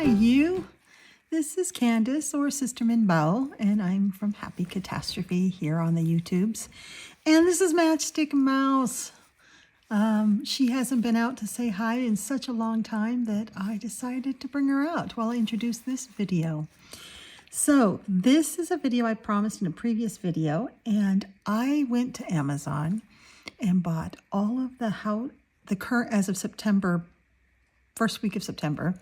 Hi, you. This is Candice, or Sister Minh, and I'm from Happy Catastrophe here on the YouTubes. And this is Matchstick Mouse. She hasn't been out to say hi in such a long time that I decided to bring her out while I introduce this video. So this is a video I promised in a previous video, and I went to Amazon and bought all of the current, as of September, first week of September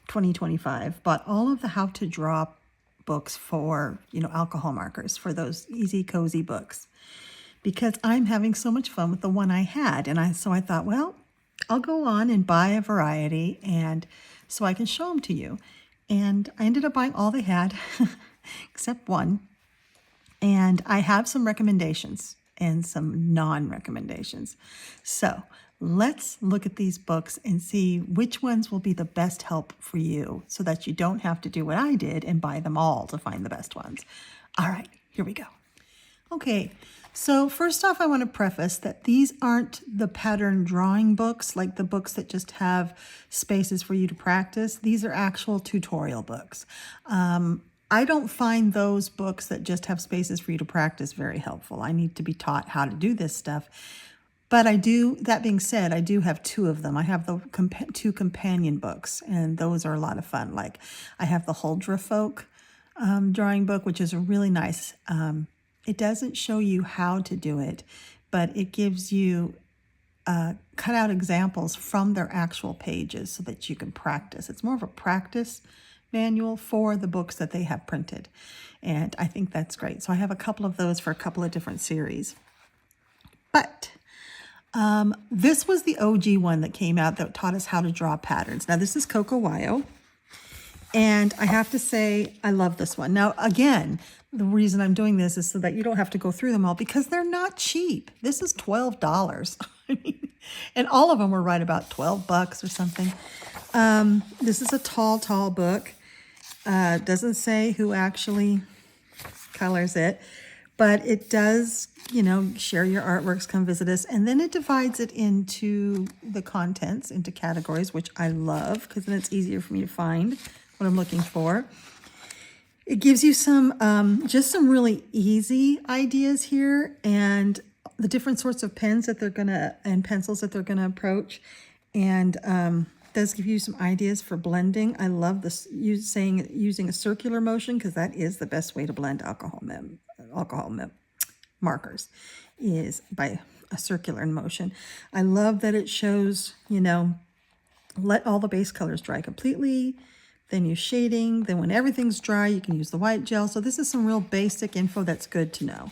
2025, bought all of the how to draw books for, alcohol markers, for those easy, cozy books, because I'm having so much fun with the one I had. And so I thought, well, I'll go on and buy a variety, and so I can show them to you. And I ended up buying all they had, except one. And I have some recommendations and some non-recommendations. So let's look at these books and see which ones will be the best help for you, so that you don't have to do what I did and buy them all to find the best ones. All right, here we go. Okay, so first off, I want to preface that these aren't the pattern drawing books, like the books that just have spaces for you to practice. These are actual tutorial books. I don't find those books that just have spaces for you to practice very helpful. I need to be taught how to do this stuff. But that being said, I do have two of them. I have the two companion books, and those are a lot of fun. Like, I have the Huldra Folk drawing book, which is really nice. It doesn't show you how to do it, but it gives you cut out examples from their actual pages so that you can practice. It's more of a practice manual for the books that they have printed, and I think that's great. So I have a couple of those for a couple of different series. But this was the OG one that came out that taught us how to draw patterns. Now, this is Coco Wyo, and I have to say I love this one. Now, again, the reason I'm doing this is so that you don't have to go through them all, because they're not cheap. This is $12. And all of them were right about $12 or something. This is a tall book. Doesn't say who actually colors it, but it does, share your artworks, come visit us. And then it divides it into the contents, into categories, which I love, because then it's easier for me to find what I'm looking for. It gives you some, just some really easy ideas here, and the different sorts of pens that and pencils that they're gonna approach. And does give you some ideas for blending. I love this, using a circular motion, because that is the best way to blend alcohol markers, is by a circular motion. I love that it shows, let all the base colors dry completely, then use shading, then when everything's dry, you can use the white gel. So this is some real basic info that's good to know.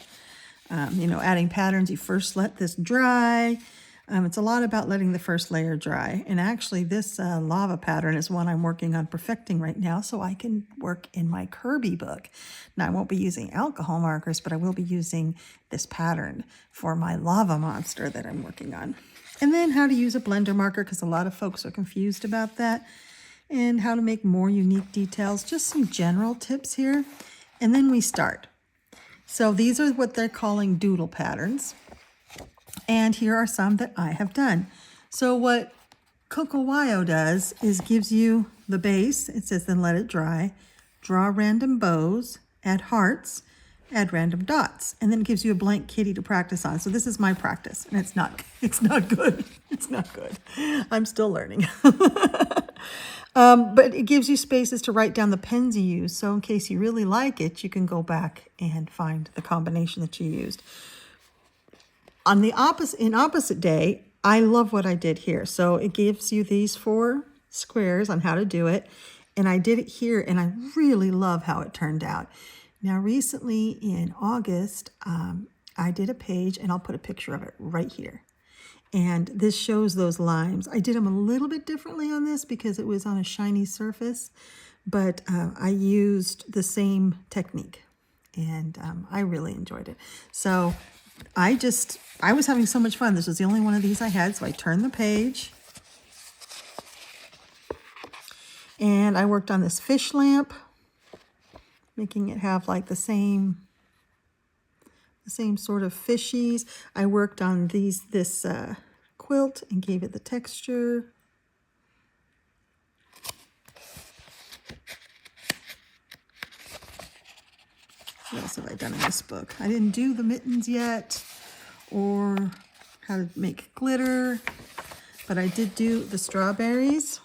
Adding patterns, you first let this dry. It's a lot about letting the first layer dry. And actually, this lava pattern is one I'm working on perfecting right now, so I can work in my Kirby book. Now, I won't be using alcohol markers, but I will be using this pattern for my lava monster that I'm working on. And then how to use a blender marker, because a lot of folks are confused about that, and how to make more unique details. Just some general tips here. And then we start. So these are what they're calling doodle patterns. And here are some that I have done. So what Coco Wyo does is gives you the base. It says, then let it dry. Draw random bows, add hearts, add random dots. And then it gives you a blank kitty to practice on. So this is my practice, and it's not good. It's not good. I'm still learning. But it gives you spaces to write down the pens you use. So in case you really like it, you can go back and find the combination that you used. On the opposite day, I love what I did here. So it gives you these 4 squares on how to do it. And I did it here, and I really love how it turned out. Now, recently in August, I did a page, and I'll put a picture of it right here. And this shows those limes. I did them a little bit differently on this because it was on a shiny surface, but I used the same technique, and I really enjoyed it. So I was having so much fun. This was the only one of these I had, so I turned the page, and I worked on this fish lamp, making it have like the same sort of fishies. I worked on this quilt and gave it the texture. What else have I done in this book? I didn't do the mittens yet, or how to make glitter, but I did do the strawberries.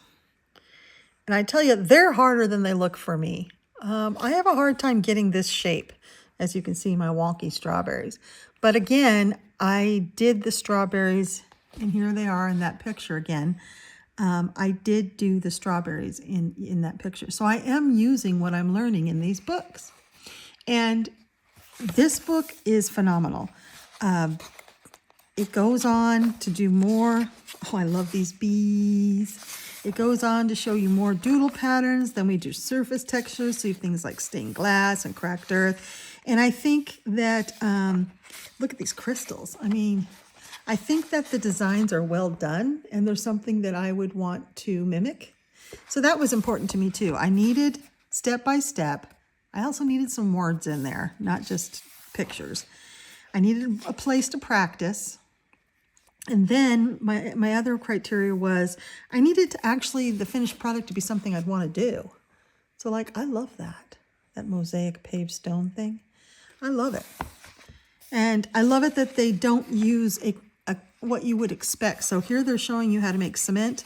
And I tell you, they're harder than they look for me. I have a hard time getting this shape, as you can see, my wonky strawberries. But again, I did the strawberries, and here they are in that picture again. I did do the strawberries in that picture. So I am using what I'm learning in these books. And this book is phenomenal. It goes on to do more. Oh, I love these bees. It goes on to show you more doodle patterns. Then we do surface textures, so you have things like stained glass and cracked earth. And I think that, look at these crystals. I mean, I think that the designs are well done, and there's something that I would want to mimic. So that was important to me too. I needed step by step. I also needed some words in there, not just pictures. I needed a place to practice. And then my other criteria was I needed to actually, the finished product to be something I'd want to do. So like, I love that mosaic paved stone thing. I love it. And I love it that they don't use what you would expect. So here they're showing you how to make cement,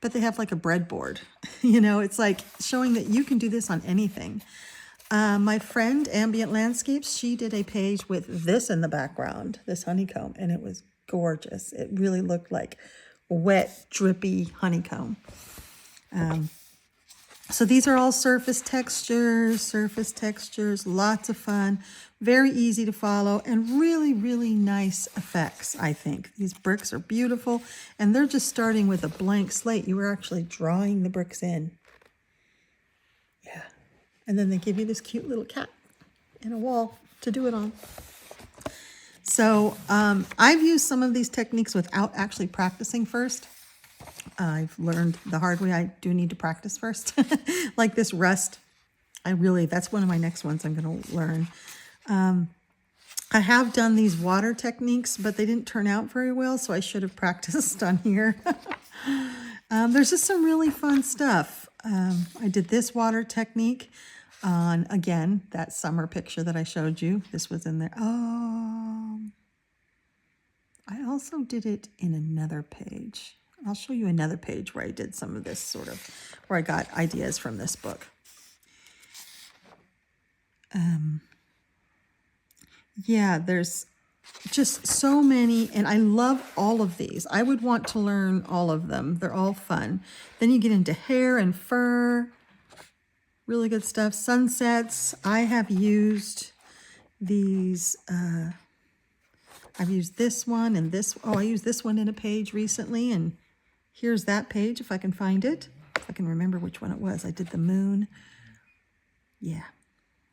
but they have like a breadboard. You know, it's like showing that you can do this on anything. My friend, Ambient Landscapes, she did a page with this in the background, this honeycomb, and it was gorgeous. It really looked like wet, drippy honeycomb. So these are all surface textures, lots of fun, very easy to follow, and really, really nice effects, I think. These bricks are beautiful, and they're just starting with a blank slate. You were actually drawing the bricks in. Yeah. And then they give you this cute little cat and a wall to do it on. So I've used some of these techniques without actually practicing first. I've learned the hard way. I do need to practice first. Like this rust. That's one of my next ones I'm going to learn. I have done these water techniques, but they didn't turn out very well, so I should have practiced on here. There's just some really fun stuff. I did this water technique on, again, that summer picture that I showed you. This was in there. Oh, I also did it in another page. I'll show you another page where I did some of this sort of, where I got ideas from this book. Yeah, there's just so many, and I love all of these. I would want to learn all of them. They're all fun. Then you get into hair and fur. Really good stuff. Sunsets. I have used these. I've used this one and this. Oh, I used this one in a page recently, and here's that page if I can find it. If I can remember which one it was. I did the moon. Yeah,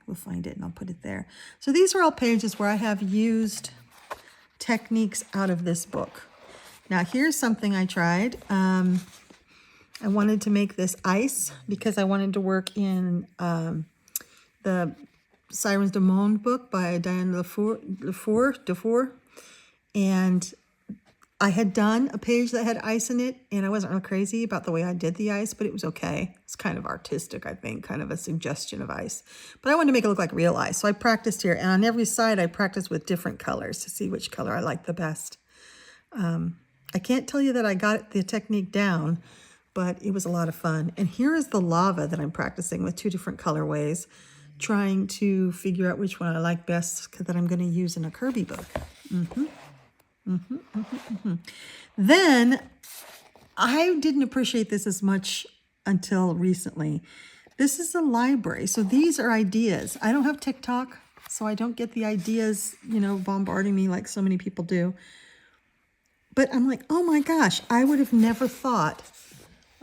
we'll find it and I'll put it there. So these are all pages where I have used techniques out of this book. Now here's something I tried. I wanted to make this ice because I wanted to work in the Sirens du Monde book by Diane Dufour. And I had done a page that had ice in it, and I wasn't real crazy about the way I did the ice, but it was okay. It's kind of artistic, I think, kind of a suggestion of ice. But I wanted to make it look like real ice, so I practiced here. And on every side, I practiced with different colors to see which color I liked the best. I can't tell you that I got the technique down, but it was a lot of fun. And here is the lava that I'm practicing with 2 different colorways, trying to figure out which one I like best that I'm going to use in a Kirby book. Then I didn't appreciate this as much until recently. This is a library. So these are ideas. I don't have TikTok, so I don't get the ideas, bombarding me like so many people do. But I'm like, oh my gosh, I would have never thought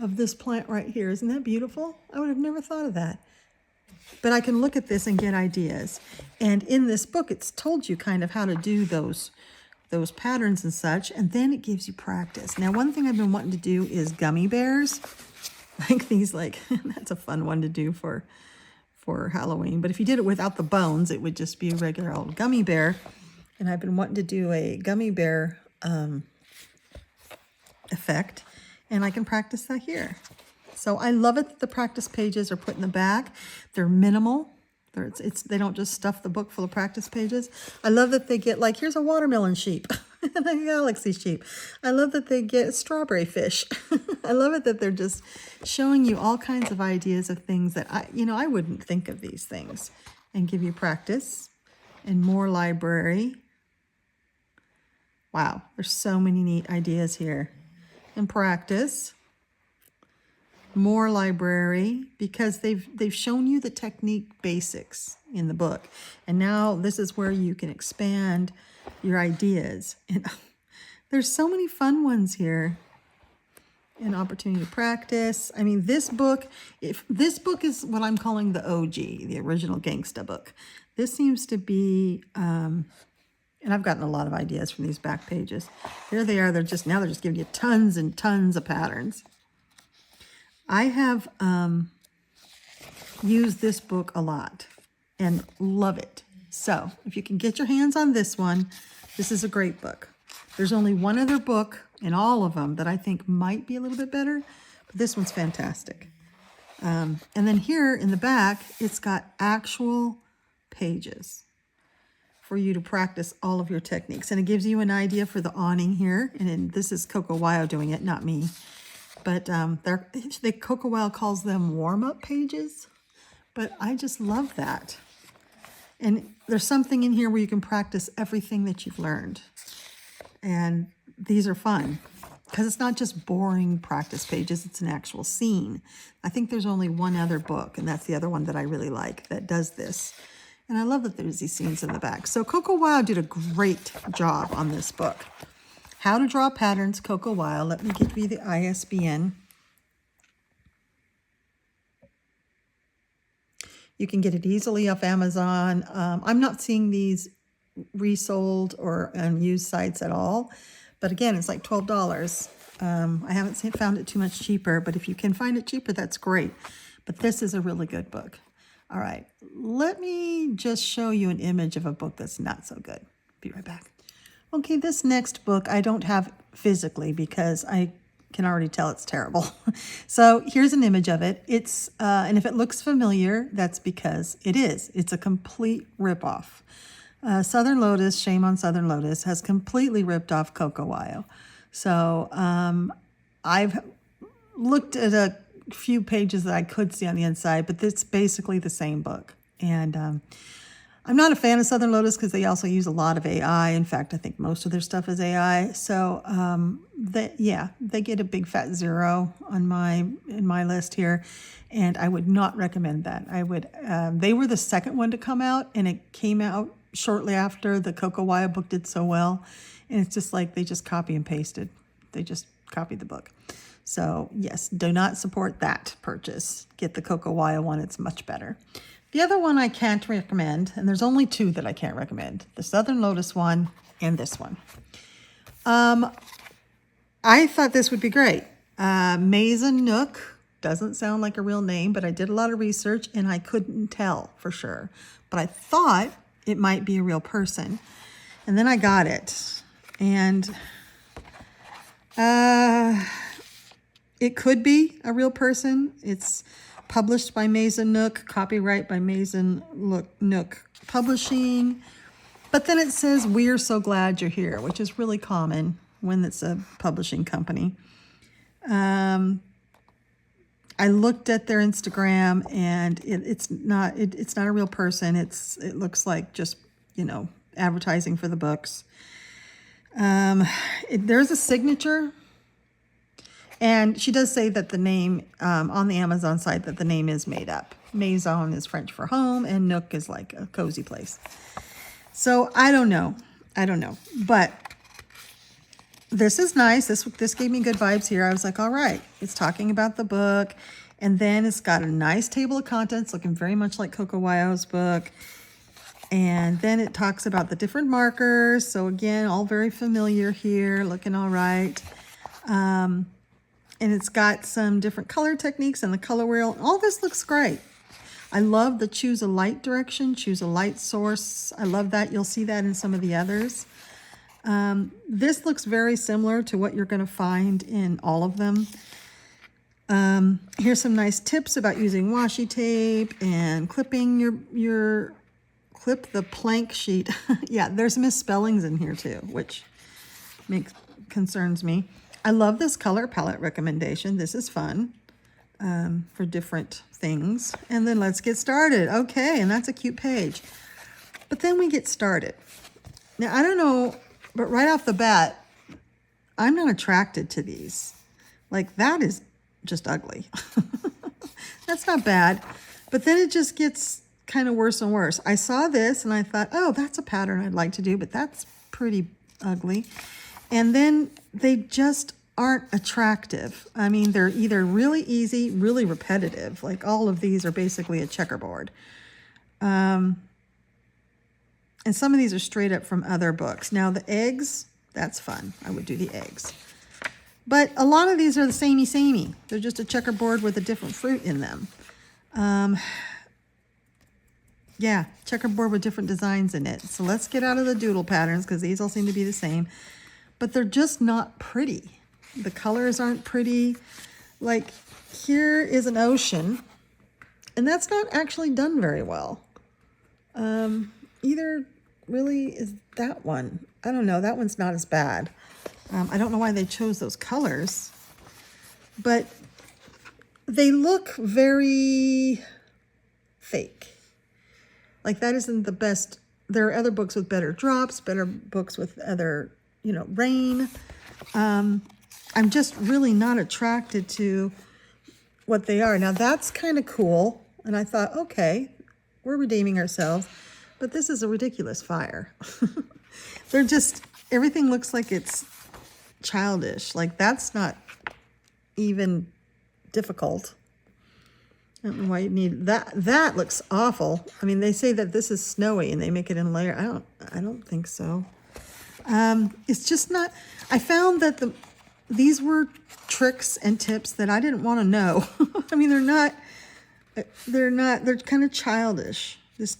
of this plant right here. Isn't that beautiful? I would have never thought of that. But I can look at this and get ideas. And in this book, it's told you kind of how to do those patterns and such, and then it gives you practice. Now, one thing I've been wanting to do is gummy bears. Like these, that's a fun one to do for Halloween. But if you did it without the bones, it would just be a regular old gummy bear. And I've been wanting to do a gummy bear effect, and I can practice that here. So I love it that the practice pages are put in the back. They're minimal. They don't just stuff the book full of practice pages. I love that they get, like, here's a watermelon sheep and a galaxy sheep. I love that they get strawberry fish. I love it that they're just showing you all kinds of ideas of things that I wouldn't think of these things, and give you practice and more library. Wow, there's so many neat ideas here. And practice. More library, because they've shown you the technique basics in the book, and now this is where you can expand your ideas. And there's so many fun ones here. An opportunity to practice. I mean, this book is what I'm calling the OG, the original gangsta book. This seems to be and I've gotten a lot of ideas from these back pages. There they are. They're just giving you tons and tons of patterns. I have used this book a lot and love it. So if you can get your hands on this one, this is a great book. There's only one other book in all of them that I think might be a little bit better, but this one's fantastic. And then here in the back, it's got actual pages for you to practice all of your techniques. And it gives you an idea for the awning here. And this is Coco Wyo doing it, not me. But Coco Wyo calls them warm-up pages, but I just love that. And there's something in here where you can practice everything that you've learned. And these are fun, because it's not just boring practice pages, it's an actual scene. I think there's only one other book, and that's the other one that I really like, that does this. And I love that there's these scenes in the back. So Coco Wyo did a great job on this book. How to Draw Patterns, Coco Wyo. Let me give you the ISBN. You can get it easily off Amazon. I'm not seeing these resold or on used sites at all. But again, it's like $12. I haven't found it too much cheaper, but if you can find it cheaper, that's great. But this is a really good book. All right, let me just show you an image of a book that's not so good. Be right back. Okay, this next book I don't have physically because I can already tell it's terrible. So here's an image of it. It's and if it looks familiar, that's because it is. It's a complete ripoff. Southern Lotus, shame on Southern Lotus, has completely ripped off Coco Wyo. So I've looked at a few pages that I could see on the inside, but it's basically the same book. And I'm not a fan of Southern Lotus because they also use a lot of AI. In fact, I think most of their stuff is AI. So they get a big fat 0 on in my list here, and I would not recommend that. I would. They were the second one to come out, and it came out shortly after the Coco Wyo book did so well, and it's just like they just copy and pasted. They just copied the book. So yes, do not support that purchase. Get the Coco Wyo one; it's much better. The other one I can't recommend, and there's only two that I can't recommend, the Southern Lotus one and this one. I thought this would be great. Mason Nook doesn't sound like a real name, but I did a lot of research and I couldn't tell for sure. But I thought it might be a real person. And then I got it. And it could be a real person. It's published by Mason Nook, copyright by Mason Nook Publishing. But then it says, "We're so glad you're here," which is really common when it's a publishing company. I looked at their Instagram, and it's not a real person. It looks like just, advertising for the books. There's a signature. And she does say that the name, on the Amazon site, that the name is made up. Maison is French for home, and Nook is like a cozy place. So I don't know. But this is nice. This gave me good vibes here. I was like, all right, it's talking about the book. And then it's got a nice table of contents, looking very much like Coco Wyo's book. And then it talks about the different markers. So again, all very familiar here, looking all right. And it's got some different color techniques and the color wheel. All this looks great. I love the choose a light direction, choose a light source. I love that. You'll see that in some of the others. This looks very similar to what you're going to find in all of them. Here's some nice tips about using washi tape and clipping clip the plank sheet. Yeah, there's misspellings in here too, which concerns me. I love this color palette recommendation. This is fun for different things. And then let's get started. Okay, and that's a cute page. But then we get started. Now, I don't know, but right off the bat, I'm not attracted to these. Like, that is just ugly. That's not bad. But then it just gets kind of worse and worse. I saw this and I thought, oh, that's a pattern I'd like to do, but that's pretty ugly. And then they just aren't attractive. I mean, they're either really easy, really repetitive. Like all of these are basically a checkerboard. And some of these are straight up from other books. Now the eggs, that's fun. I would do the eggs. But a lot of these are the samey. They're just a checkerboard with a different fruit in them. Yeah, checkerboard with different designs in it. So let's get out of the doodle patterns because these all seem to be the same. But they're just not pretty. The colors aren't pretty. Like here is an ocean. And that's not actually done very well. Either really is that one. I don't know. That one's not as bad. I don't know why they chose those colors, but they look very fake. Like that isn't the best. There are other books with better drops, better books with other, rain. I'm just really not attracted to what they are. Now that's kind of cool. And I thought, okay, we're redeeming ourselves, but this is a ridiculous fire. They're just, everything looks like it's childish. Like that's not even difficult. I don't know why you need that. That looks awful. I mean, they say that this is snowy and they make it in layer. I don't think so. It's just not, I found that these were tricks and tips that I didn't want to know. I mean, they're kind of childish. This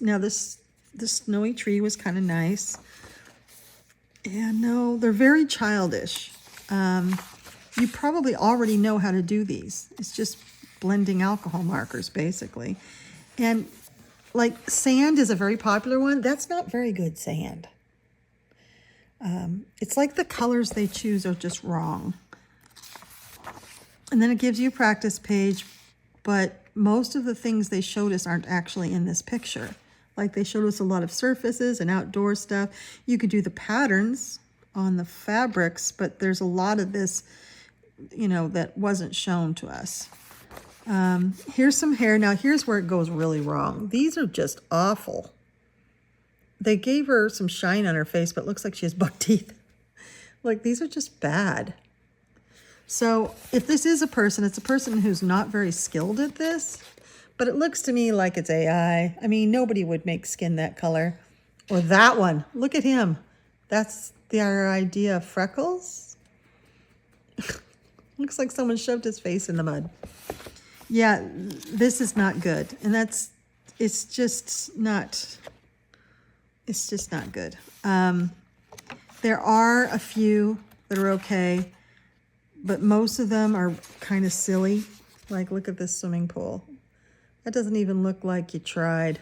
snowy tree was kind of nice. And no, they're very childish. You probably already know how to do these. It's just blending alcohol markers, basically. And like sand is a very popular one. That's not very good sand. It's like the colors they choose are just wrong. And then it gives you a practice page, but most of the things they showed us aren't actually in this picture. Like they showed us a lot of surfaces and outdoor stuff. You could do the patterns on the fabrics, but there's a lot of this, that wasn't shown to us. Here's some hair. Now here's where it goes really wrong. These are just awful. They gave her some shine on her face, but it looks like she has buck teeth. Like these are just bad. So if this is a person, it's a person who's not very skilled at this. But it looks to me like it's AI. I mean, nobody would make skin that color. Or that one. Look at him. That's our idea of freckles. Looks like someone shoved his face in the mud. Yeah, this is not good. And it's just not good. There are a few that are okay, but most of them are kind of silly. Like, look at this swimming pool. That doesn't even look like you tried.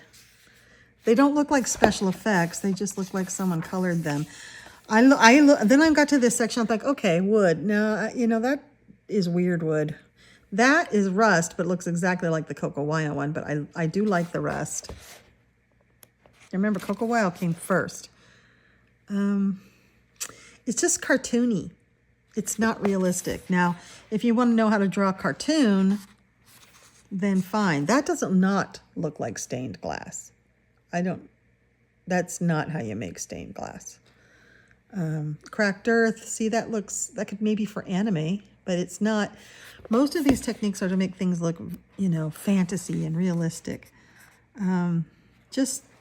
They don't look like special effects. They just look like someone colored them. Then I got to this section. I'm like, okay, wood. No, that is weird wood. That is rust, but looks exactly like the Coco Wyo one. But I do like the rust. Remember, Coco Wyo came first. It's just cartoony. It's not realistic. Now, if you want to know how to draw a cartoon, then fine. That doesn't not look like stained glass. That's not how you make stained glass. Cracked earth, see that could maybe for anime, but it's not. Most of these techniques are to make things look, fantasy and realistic.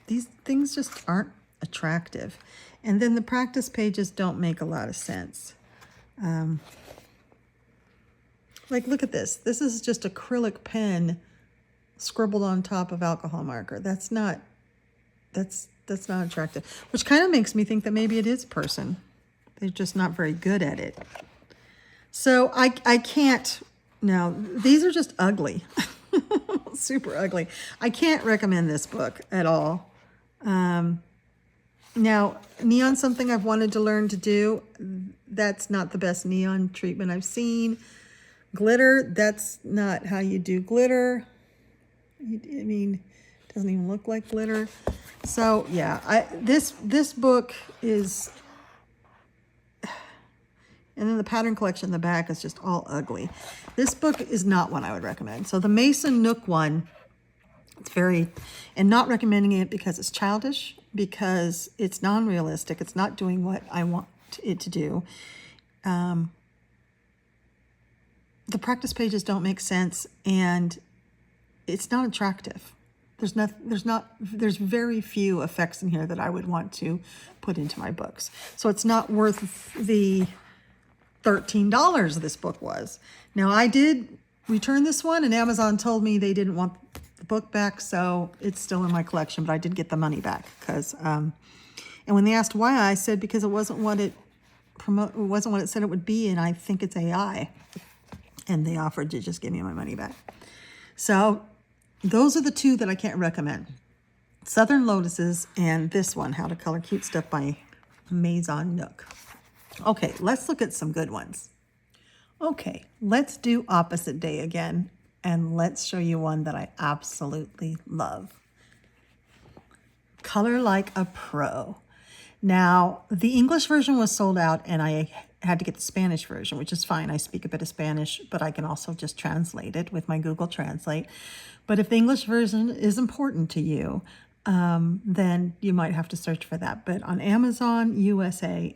These things just aren't attractive. And then the practice pages don't make a lot of sense. Like, look at this. This is just acrylic pen scribbled on top of alcohol marker. That's not attractive, which kind of makes me think that maybe it is a person. They're just not very good at it. So I can't Now, these are just ugly. Super ugly. I can't recommend this book at all. Now, neon's something I've wanted to learn to do. That's not the best neon treatment I've seen. Glitter, that's not how you do glitter. I mean, it doesn't even look like glitter. So yeah, this book is, and then the pattern collection in the back is just all ugly. This book is not one I would recommend. So the Mason Nook one, it's very, and not recommending it because it's childish, because it's non-realistic. It's not doing what I want it to do. The practice pages don't make sense, and it's not attractive. There's very few effects in here that I would want to put into my books. So it's not worth the $13 this book was. Now, I did return this one, and Amazon told me they didn't want the book back, so it's still in my collection, but I did get the money back because, and when they asked why, I said because it wasn't what it said it would be, and I think it's AI. And they offered to just give me my money back. So those are the two that I can't recommend. Southern Lotuses and this one, How to Color Cute Stuff by Mason Nook. Okay, let's look at some good ones. Okay, let's do Opposite Day again, and let's show you one that I absolutely love. Color Like a Pro. Now, the English version was sold out, and I had to get the Spanish version, which is fine. I speak a bit of Spanish, but I can also just translate it with my Google Translate. But if the English version is important to you, then you might have to search for that. But on Amazon USA,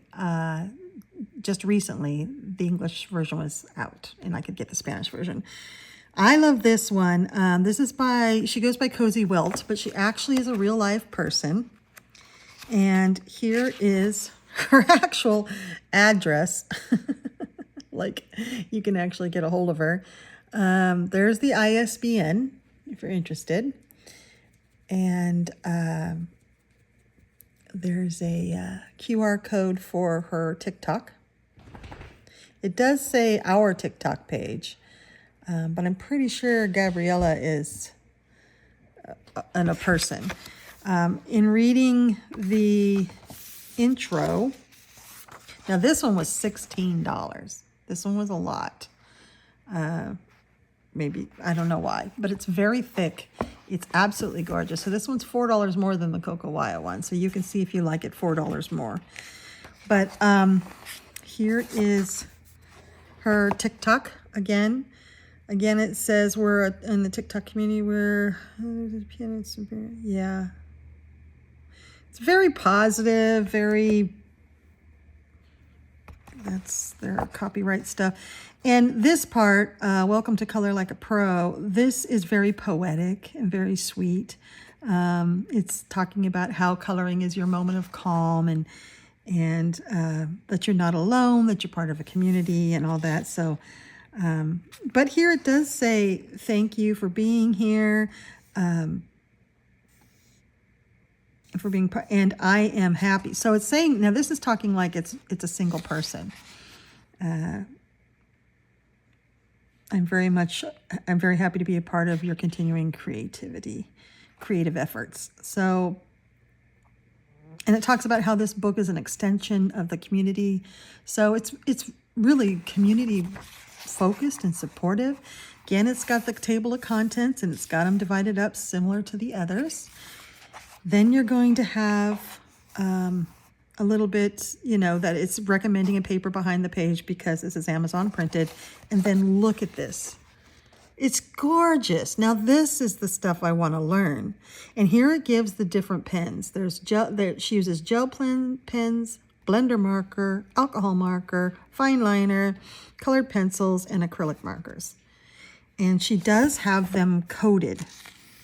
just recently, the English version was out, and I could get the Spanish version. I love this one. This is she goes by Cozy Wilt, but she actually is a real life person. And here is her actual address. Like, you can actually get a hold of her. There's the ISBN, if you're interested. And there's a QR code for her TikTok. It does say our TikTok page, but I'm pretty sure Gabriella is a person. In reading the intro, now this one was $16. This one was a lot. Maybe, I don't know why, but it's very thick. It's absolutely gorgeous. So this one's $4 more than the Coco Waya one. So you can see if you like it, $4 more. But here is her TikTok again. Again, it says we're in the TikTok community. Yeah. It's very positive, that's their copyright stuff. And this part, Welcome to Color Like a Pro, this is very poetic and very sweet. It's talking about how coloring is your moment of calm, and that you're not alone, that you're part of a community and all that. So, but here it does say, thank you for being here. And I am happy. So it's saying, now this is talking like it's a single person. I'm very happy to be a part of your continuing creative efforts. So, and it talks about how this book is an extension of the community. So it's really community focused and supportive. Again, it's got the table of contents, and it's got them divided up similar to the others. Then you're going to have a little bit, that it's recommending a paper behind the page because this is Amazon printed. And then look at this. It's gorgeous. Now, this is the stuff I want to learn. And here it gives the different pens. She uses gel pens, blender marker, alcohol marker, fine liner, colored pencils, and acrylic markers. And she does have them coated.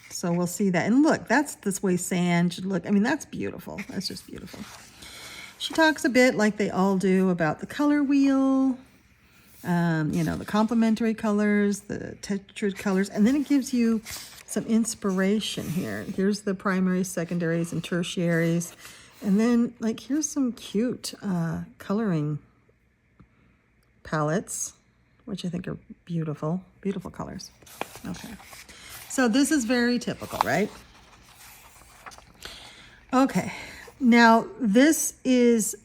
So we'll see that. And look, that's this way sand should look. I mean, that's beautiful. That's just beautiful. She talks a bit, like they all do, about the color wheel, the complementary colors, the textured colors. And then it gives you some inspiration here. Here's the primaries, secondaries, and tertiaries. And then, here's some cute coloring palettes which I think are beautiful, beautiful colors. Okay. So this is very typical, right? Okay. Now this is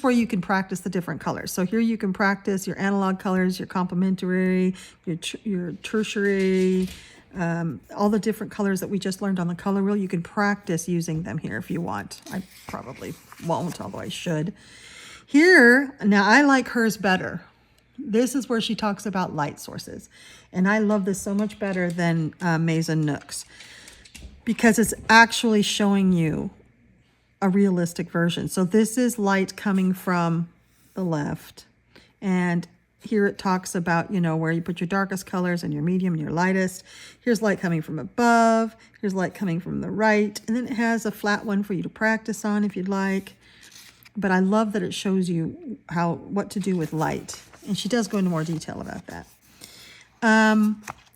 where you can practice the different colors. So here you can practice your analog colors, your complementary, your tertiary, all the different colors that we just learned on the color wheel. You can practice using them here if you want. I probably won't, although I should. Here, now I like hers better. This is where she talks about light sources. And I love this so much better than Maison Nooks, because it's actually showing you a realistic version. So this is light coming from the left, and here it talks about, you know, where you put your darkest colors and your medium and your lightest. Here's light coming from above, here's light coming from the right, and then it has a flat one for you to practice on if you'd like. But I love that it shows you what to do with light, and she does go into more detail about that.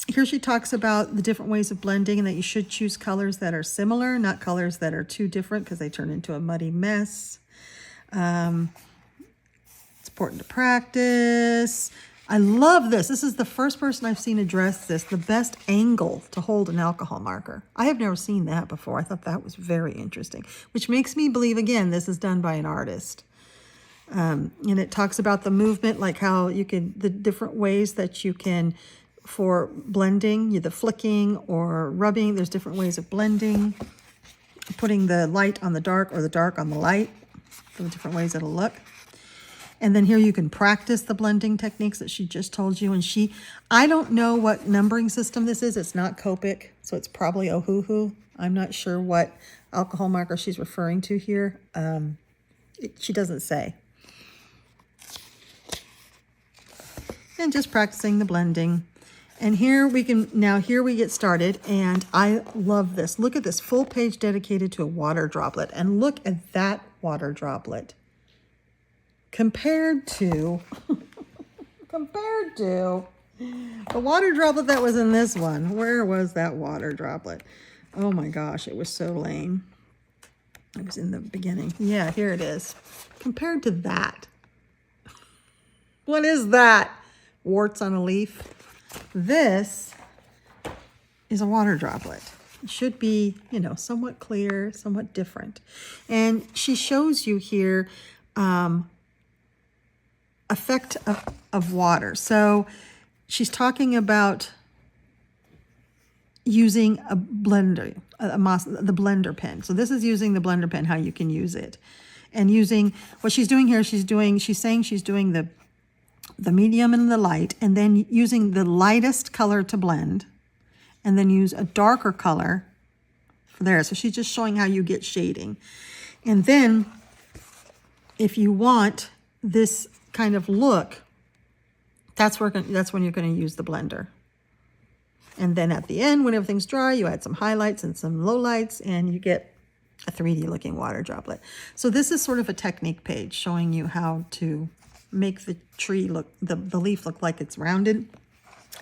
Here she talks about the different ways of blending, and that you should choose colors that are similar, not colors that are too different because they turn into a muddy mess. It's important to practice. I love this. This is the first person I've seen address this, the best angle to hold an alcohol marker. I have never seen that before. I thought that was very interesting, which makes me believe, again, this is done by an artist. And it talks about the movement, like how you can, the different ways that you can, for blending, the flicking or rubbing, there's different ways of blending, putting the light on the dark or the dark on the light, the different ways it'll look. And then here you can practice the blending techniques that she just told you. And I don't know what numbering system this is. It's not Copic, so it's probably Ohuhu. I'm not sure what alcohol marker she's referring to here. She doesn't say. And just practicing the blending. And here we get started, and I love this. Look at this full page dedicated to a water droplet, and look at that water droplet compared to the water droplet that was in this one. Where was that water droplet? Oh my gosh, it was so lame. It was in the beginning. Yeah, here it is. Compared to that. What is that? Warts on a leaf. This is a water droplet. It should be, you know, somewhat clear, somewhat different. And she shows you here effect of water. So she's talking about using a blender, the blender pen. So this is using the blender pen, how you can use it. And using, what she's doing here, she's saying she's doing the medium and the light, and then using the lightest color to blend, and then use a darker color for there. So she's just showing how you get shading. And then if you want this kind of look, that's when you're going to use the blender. And then at the end, when everything's dry, you add some highlights and some lowlights, and you get a 3D looking water droplet. So this is sort of a technique page showing you how to make the tree look, the leaf look like it's rounded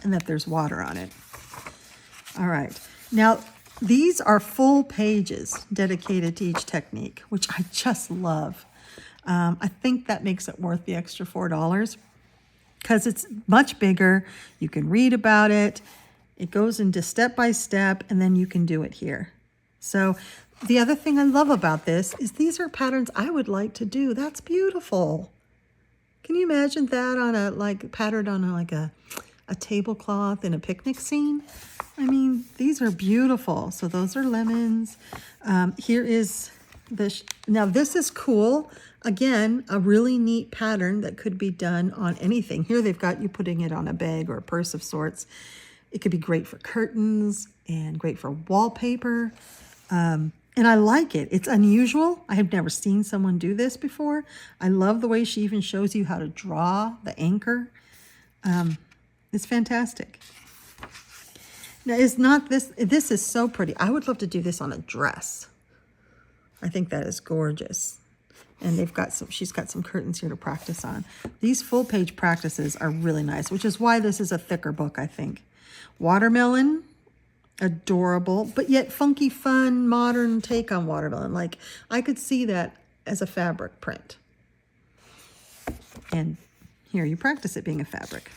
and that there's water on it. All right. Now, these are full pages dedicated to each technique, which I just love. I think that makes it worth the extra $4 because it's much bigger. You can read about it. It goes into step by step, and then you can do it here. So the other thing I love about this is these are patterns I would like to do. That's beautiful. Can you imagine that on patterned on a tablecloth in a picnic scene? I mean, these are beautiful. So those are lemons. Here is now this is cool. Again, a really neat pattern that could be done on anything. Here they've got you putting it on a bag or a purse of sorts. It could be great for curtains and great for wallpaper. And I like it. It's unusual. I have never seen someone do this before. I love the way she even shows you how to draw the anchor. It's fantastic. Now, this is so pretty. I would love to do this on a dress. I think that is gorgeous. And she's got some curtains here to practice on. These full page practices are really nice, which is why this is a thicker book, I think. Watermelon. Adorable, but yet funky, fun, modern take on watermelon. Like, I could see that as a fabric print. And here you practice it being a fabric.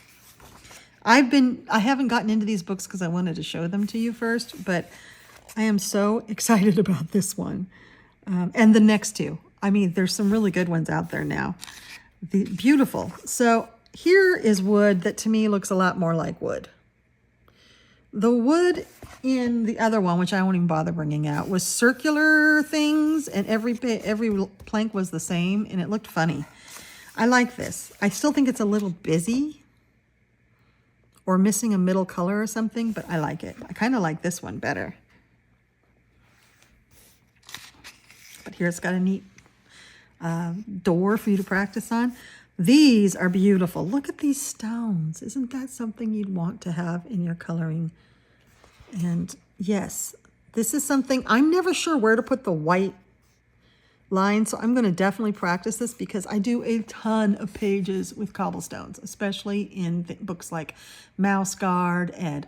I haven't gotten into these books because I wanted to show them to you first, but I am so excited about this one. And the next two. I mean, there's some really good ones out there now. Beautiful. So here is wood that to me looks a lot more like wood. The wood in the other one, which I won't even bother bringing out, was circular things, and every plank was the same, and it looked funny. I like this. I still think it's a little busy or missing a middle color or something, but I like it. I kind of like this one better. But here it's got a neat door for you to practice on. These are beautiful. Look at these stones. Isn't that something you'd want to have in your coloring? And yes, this is something, I'm never sure where to put the white line, so I'm going to definitely practice this because I do a ton of pages with cobblestones, especially in books like Mouse Guard and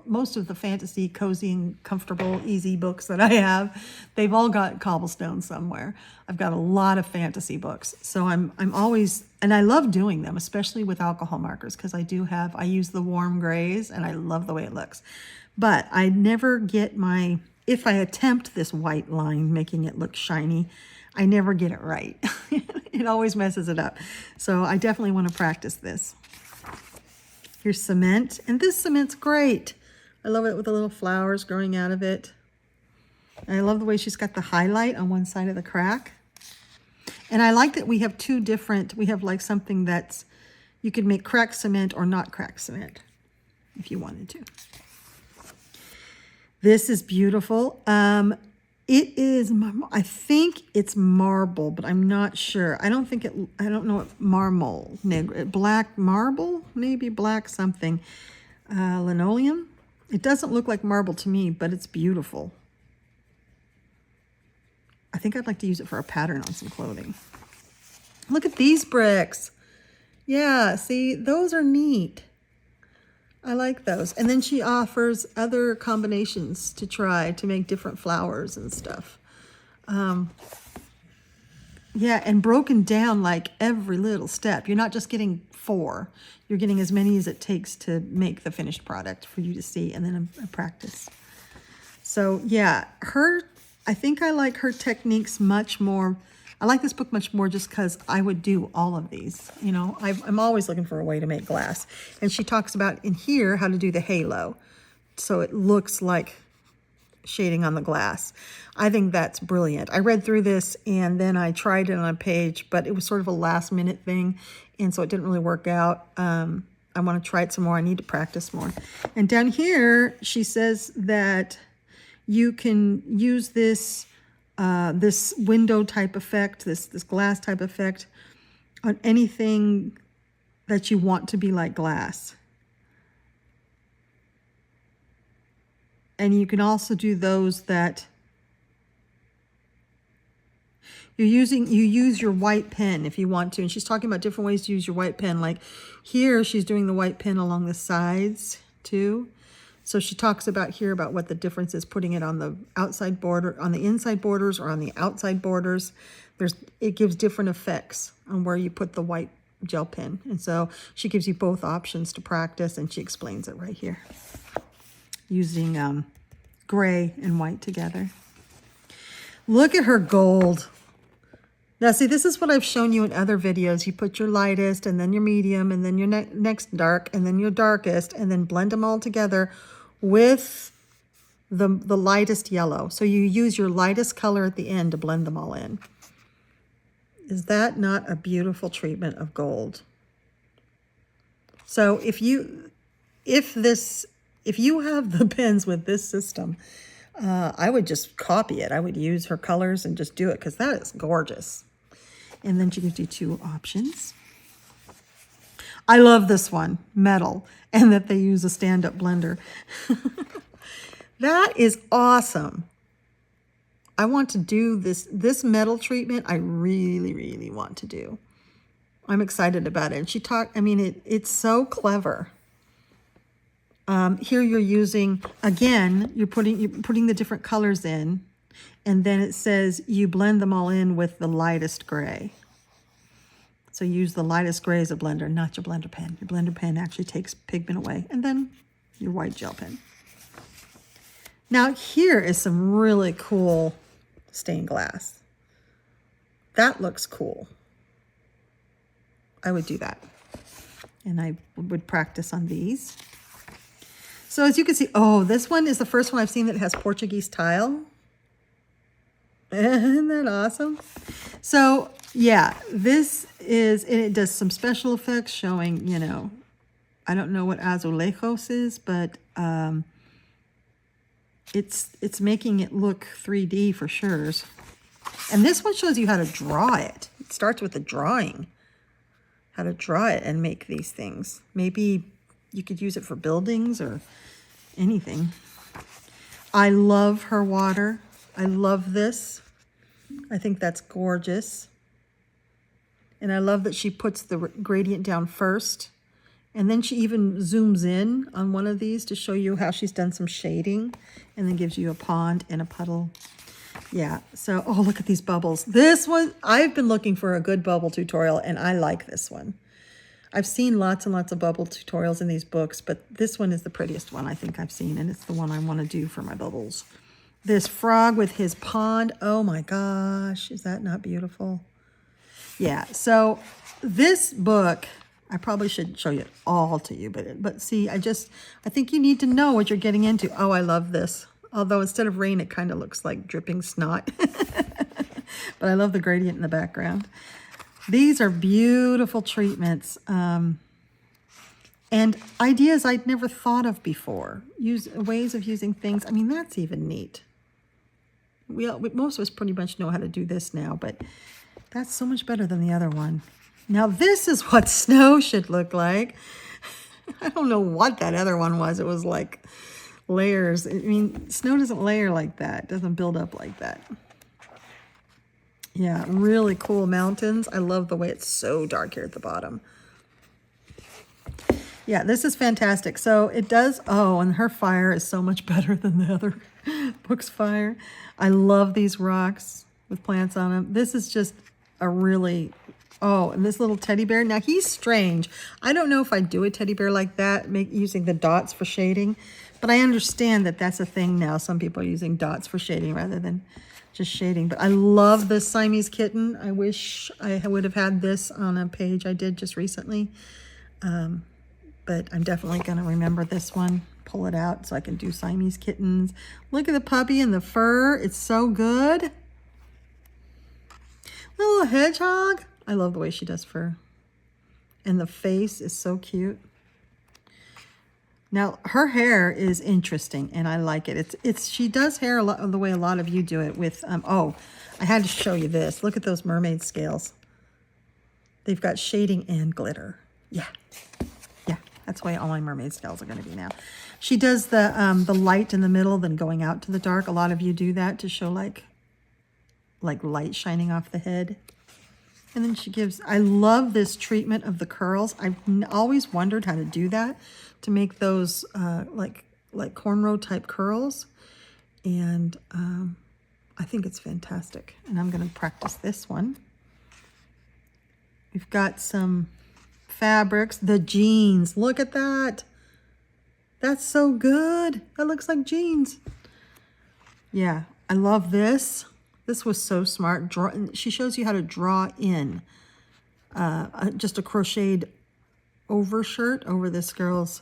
most of the fantasy, cozy and comfortable, easy books that I have. They've all got cobblestones somewhere. I've got a lot of fantasy books, so I'm always, and I love doing them, especially with alcohol markers, because I use the warm grays and I love the way it looks. But I never get if I attempt this white line, making it look shiny, I never get it right. It always messes it up. So I definitely want to practice this. Here's cement, and this cement's great. I love it with the little flowers growing out of it. And I love the way she's got the highlight on one side of the crack. And I like that we have we have like something that's, you could make cracked cement or not cracked cement if you wanted to. This is beautiful. It is, I think it's marble, but I'm not sure. I don't know what marble, black marble, maybe black something. Linoleum. It doesn't look like marble to me, but it's beautiful. I think I'd like to use it for a pattern on some clothing. Look at these bricks. Yeah, see, those are neat. I like those. And then she offers other combinations to try to make different flowers and stuff. Yeah, and broken down like every little step. You're not just getting 4. You're getting as many as it takes to make the finished product for you to see, and then a practice. So yeah, I think I like her techniques much more. I like this book much more just because I would do all of these. You know, I'm always looking for a way to make glass. And she talks about in here how to do the halo. So it looks like shading on the glass. I think that's brilliant. I read through this and then I tried it on a page, but it was sort of a last minute thing. And so it didn't really work out. I want to try it some more. I need to practice more. And down here, she says that you can use this this window type effect, this glass type effect on anything that you want to be like glass. And you can also do those that you use your white pen if you want to. And she's talking about different ways to use your white pen. Like here, she's doing the white pen along the sides too. So she talks about here about what the difference is, putting it on the outside border, on the inside borders or on the outside borders. It gives different effects on where you put the white gel pen. And so she gives you both options to practice, and she explains it right here using gray and white together. Look at her gold. Now see, this is what I've shown you in other videos. You put your lightest and then your medium and then your next dark and then your darkest and then blend them all together with the lightest yellow. So you use your lightest color at the end to blend them all in. Is that not a beautiful treatment of gold? So if you have the pens with this system, I would just copy it. I would use her colors and just do it because that is gorgeous. And then she gives you 2 options. I love this one, metal, and that they use a stand-up blender. That is awesome. I want to do this metal treatment. I really, really want to do. I'm excited about it. And it's so clever. Here you're using, again, you're putting the different colors in, and then it says you blend them all in with the lightest gray. So use the lightest gray as a blender, not your blender pen. Your blender pen actually takes pigment away. And then your white gel pen. Now here is some really cool stained glass. That looks cool. I would do that. And I would practice on these. So as you can see, oh, this one is the first one I've seen that has Portuguese tile. Isn't that awesome? So yeah, this is, and it does some special effects showing, you know, I don't know what azulejos is, but it's making it look 3D for sure. And this one shows you how to draw it. It starts with the drawing. How to draw it and make these things. Maybe you could use it for buildings or anything. I love her water. I love this. I think that's gorgeous. And I love that she puts the gradient down first. And then she even zooms in on one of these to show you how she's done some shading. And then gives you a pond and a puddle. Yeah, so, oh, look at these bubbles. This one, I've been looking for a good bubble tutorial, and I like this one. I've seen lots and lots of bubble tutorials in these books, but this one is the prettiest one I think I've seen, and it's the one I want to do for my bubbles. This frog with his pond, oh my gosh, is that not beautiful? Yeah, so this book, I probably should show it all to you, but see, I think you need to know what you're getting into. Oh, I love this. Although instead of rain, it kind of looks like dripping snot. But I love the gradient in the background. These are beautiful treatments. And ideas I'd never thought of before. Ways of using things. I mean, that's even neat. Most of us pretty much know how to do this now, but that's so much better than the other one. Now, this is what snow should look like. I don't know what that other one was. It was like layers. I mean, snow doesn't layer like that. It doesn't build up like that. Yeah, really cool mountains. I love the way it's so dark here at the bottom. Yeah, this is fantastic. So it does, oh, and her fire is so much better than the other book's fire. I love these rocks with plants on them. This is just a really, oh, and this little teddy bear. Now, he's strange. I don't know if I'd do a teddy bear like that, using the dots for shading. But I understand that that's a thing now. Some people are using dots for shading rather than just shading. But I love this Siamese kitten. I wish I would have had this on a page I did just recently. But I'm definitely going to remember this one. Pull it out so I can do Siamese kittens. Look at the puppy and the fur. It's so good. Little hedgehog. I love the way she does fur. And the face is so cute. Now, her hair is interesting, and I like it. She does hair a lot of the way a lot of you do it with, oh, I had to show you this. Look at those mermaid scales. They've got shading and glitter. Yeah, that's the way all my mermaid scales are going to be now. She does the light in the middle, then going out to the dark. A lot of you do that to show like light shining off the head. And then she gives, I love this treatment of the curls. I've always wondered how to do that, to make those like cornrow type curls. And I think it's fantastic. And I'm going to practice this one. We've got some fabrics, the jeans. Look at that. That's so good. That looks like jeans. Yeah, I love this. This was so smart. She shows you how to draw in just a crocheted overshirt over this girl's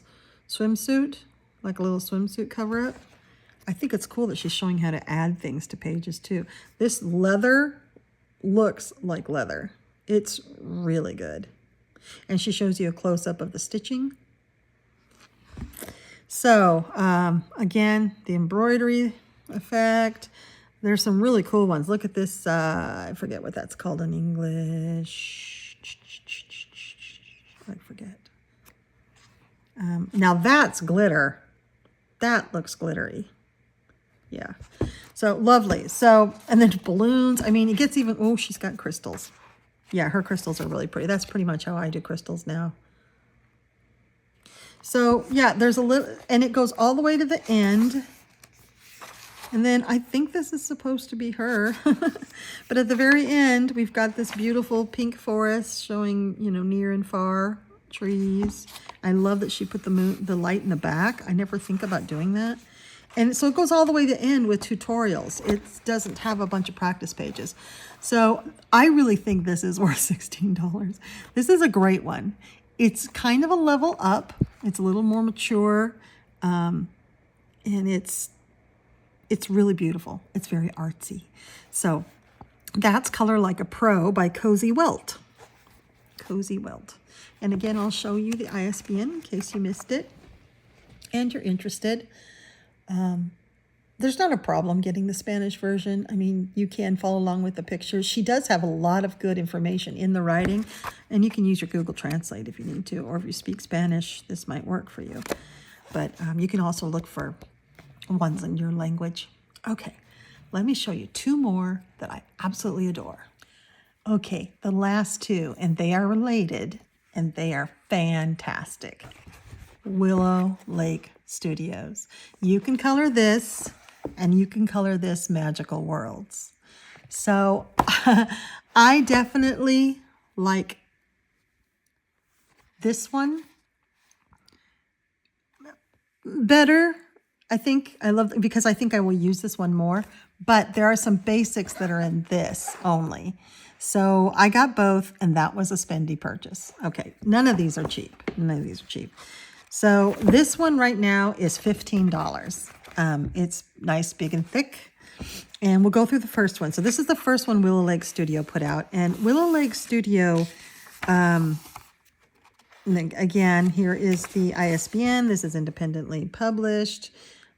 swimsuit, like a little swimsuit cover-up. I think it's cool that she's showing how to add things to pages too. This leather looks like leather. It's really good. And she shows you a close-up of the stitching. So, again, the embroidery effect. There's some really cool ones. Look at this. I forget what that's called in English. I forget. Now that's glitter. That looks glittery. Yeah. So lovely. So, and then balloons. I mean, it gets even, oh, she's got crystals. Yeah, her crystals are really pretty. That's pretty much how I do crystals now. So, yeah, there's a little, and it goes all the way to the end. And then I think this is supposed to be her. But at the very end, we've got this beautiful pink forest showing, you know, near and far trees. I love that she put the light in the back. I never think about doing that. And so it goes all the way to the end with tutorials. It doesn't have a bunch of practice pages. So I really think this is worth $16. This is a great one. It's kind of a level up. It's a little more mature. And it's really beautiful. It's very artsy. So that's Color Like a Pro by Cozy Welt. Cozy Welt. And again, I'll show you the ISBN in case you missed it and you're interested. There's not a problem getting the Spanish version. I mean, you can follow along with the pictures. She does have a lot of good information in the writing, and you can use your Google Translate if you need to, or if you speak Spanish, this might work for you. But you can also look for ones in your language. Okay, let me show you two more that I absolutely adore. Okay, the last two, and they are related, and they are fantastic. Willow Lake Studios. You can color this, and you can color this Magical Worlds. So I definitely like this one better. I love, because I think I will use this one more, but there are some basics that are in this only. So I got both, and that was a spendy purchase. Okay, none of these are cheap. None of these are cheap. So this one right now is $15. It's nice, big, and thick. And we'll go through the first one. So this is the first one Willow Lake Studio put out. And Willow Lake Studio, again, here is the ISBN. This is independently published.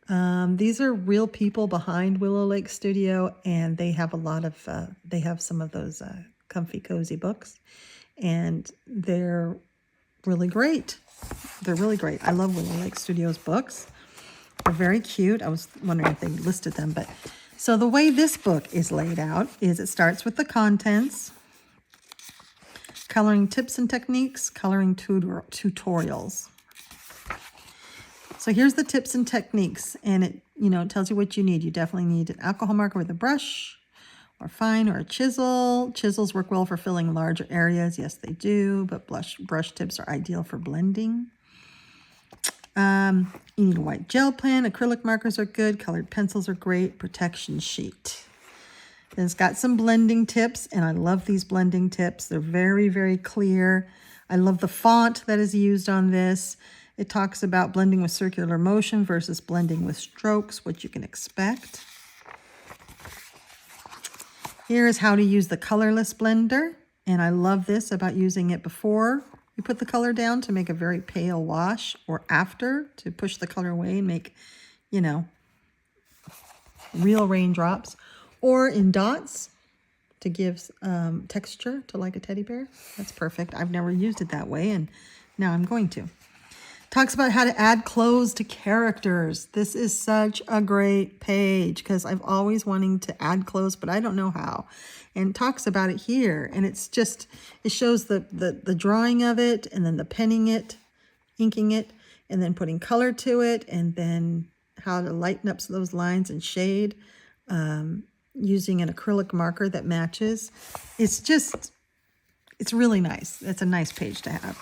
These are real people behind Willow Lake Studio, and they have a lot of, they have some of those comfy, cozy books. And they're really great. They're really great. I love Willow Lake Studios books. They're very cute. I was wondering if they listed them. But so the way this book is laid out is it starts with the contents, coloring tips and techniques, coloring tutorials. So here's the tips and techniques, and it, you know, it tells you what you need. You definitely need an alcohol marker with a brush, or fine, or a chisel. Chisels work well for filling larger areas. Yes, they do, but brush tips are ideal for blending. You need a white gel pen. Acrylic markers are good. Colored pencils are great. Protection sheet. Then it's got some blending tips, and I love these blending tips. They're very, very clear. I love the font that is used on this. It talks about blending with circular motion versus blending with strokes, what you can expect. Here is how to use the colorless blender, and I love this about using it before you put the color down to make a very pale wash, or after to push the color away and make, you know, real raindrops, or in dots to give texture to like a teddy bear. That's perfect. I've never used it that way, and now I'm going to. Talks about how to add clothes to characters. This is such a great page because I've always wanting to add clothes, but I don't know how. And talks about it here. And it's just, it shows the drawing of it, and then the penning it, inking it, and then putting color to it, and then how to lighten up those lines and shade using an acrylic marker that matches. It's just, it's really nice. It's a nice page to have.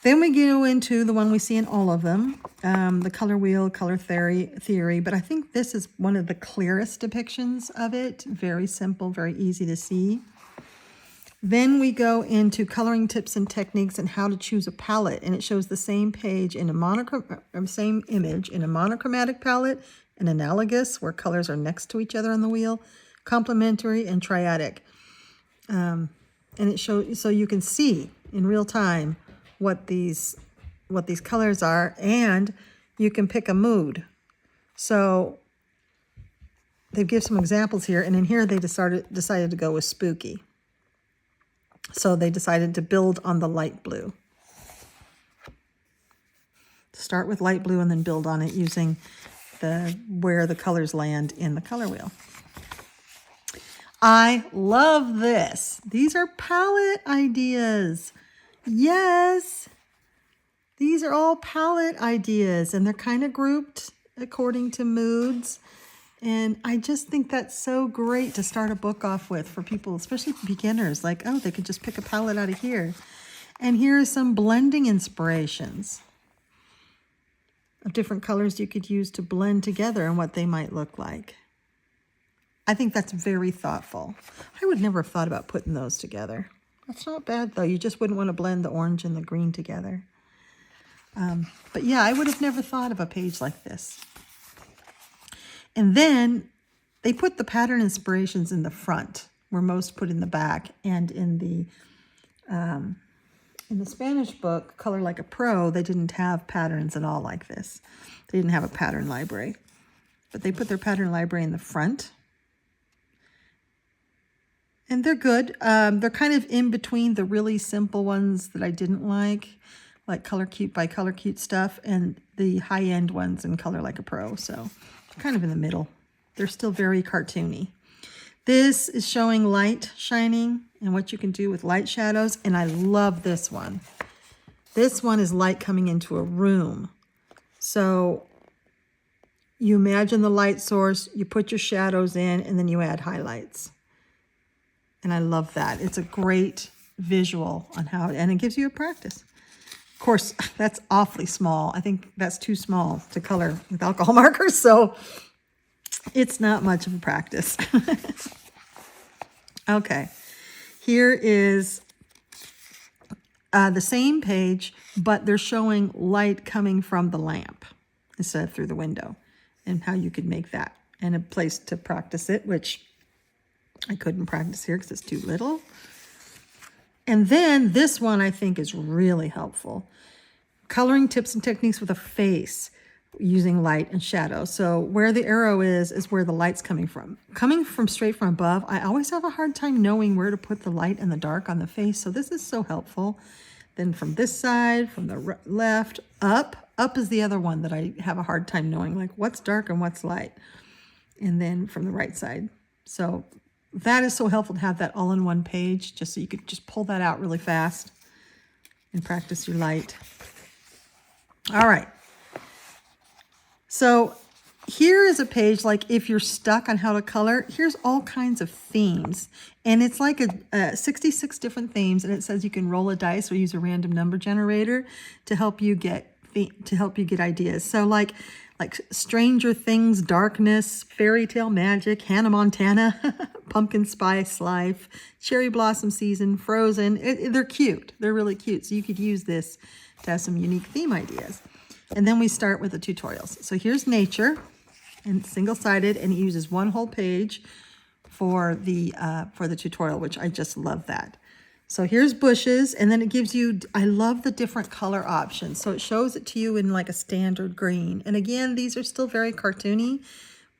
Then we go into the one we see in all of them, the color wheel, color theory, but I think this is one of the clearest depictions of it. Very simple, very easy to see. Then we go into coloring tips and techniques and how to choose a palette, and it shows the same page in a same image in a monochromatic palette, an analogous where colors are next to each other on the wheel, complementary, and triadic. And it shows, so you can see in real time what these colors are, and you can pick a mood. So they give some examples here, and in here they decided to go with spooky. So they decided to build on the light blue. Start with light blue and then build on it using where the colors land in the color wheel. I love this. These are palette ideas. Yes, these are all palette ideas, and they're kind of grouped according to moods. And I just think that's so great to start a book off with for people, especially beginners. Like, oh, they could just pick a palette out of here. And here are some blending inspirations of different colors you could use to blend together and what they might look like. I think that's very thoughtful. I would never have thought about putting those together. That's not bad, though. You just wouldn't want to blend the orange and the green together. But yeah, I would have never thought of a page like this. And then they put the pattern inspirations in the front, where most put in the back. And in the Spanish book, Color Like a Pro, they didn't have patterns at all like this. They didn't have a pattern library. But they put their pattern library in the front. And they're good. They're kind of in between the really simple ones that I didn't like Color Cute by Color Cute stuff, and the high-end ones in Color Like a Pro. So kind of in the middle. They're still very cartoony. This is showing light shining and what you can do with light shadows, and I love this one. This one is light coming into a room. So you imagine the light source, you put your shadows in, and then you add highlights. And I love that. It's a great visual on how, and it gives you a practice. Of course, that's awfully small. I think that's too small to color with alcohol markers, so it's not much of a practice. Okay, here is the same page, but they're showing light coming from the lamp instead of through the window, and how you could make that, and a place to practice it, which I couldn't practice here because it's too little. And then this one I think is really helpful. Coloring tips and techniques with a face using light and shadow. So where the arrow is where the light's coming from. Coming from straight from above, I always have a hard time knowing where to put the light and the dark on the face. So this is so helpful. Then from this side, from the left, up is the other one that I have a hard time knowing, like what's dark and what's light. And then from the right side. So that is so helpful to have that all in one page, just so you could just pull that out really fast and practice your light. All right. So here is a page, like if you're stuck on how to color, here's all kinds of themes. And it's like 66 different themes, and it says you can roll a dice or use a random number generator to help you get ideas. So like Stranger Things, Darkness, Fairy Tale Magic, Hannah Montana, Pumpkin Spice Life, Cherry Blossom Season, Frozen. They're cute. They're really cute. So you could use this to have some unique theme ideas. And then we start with the tutorials. So here's nature, and single-sided, and it uses one whole page for the tutorial, which I just love that. So here's bushes, and then it gives you, I love the different color options. So it shows it to you in like a standard green. And again, these are still very cartoony,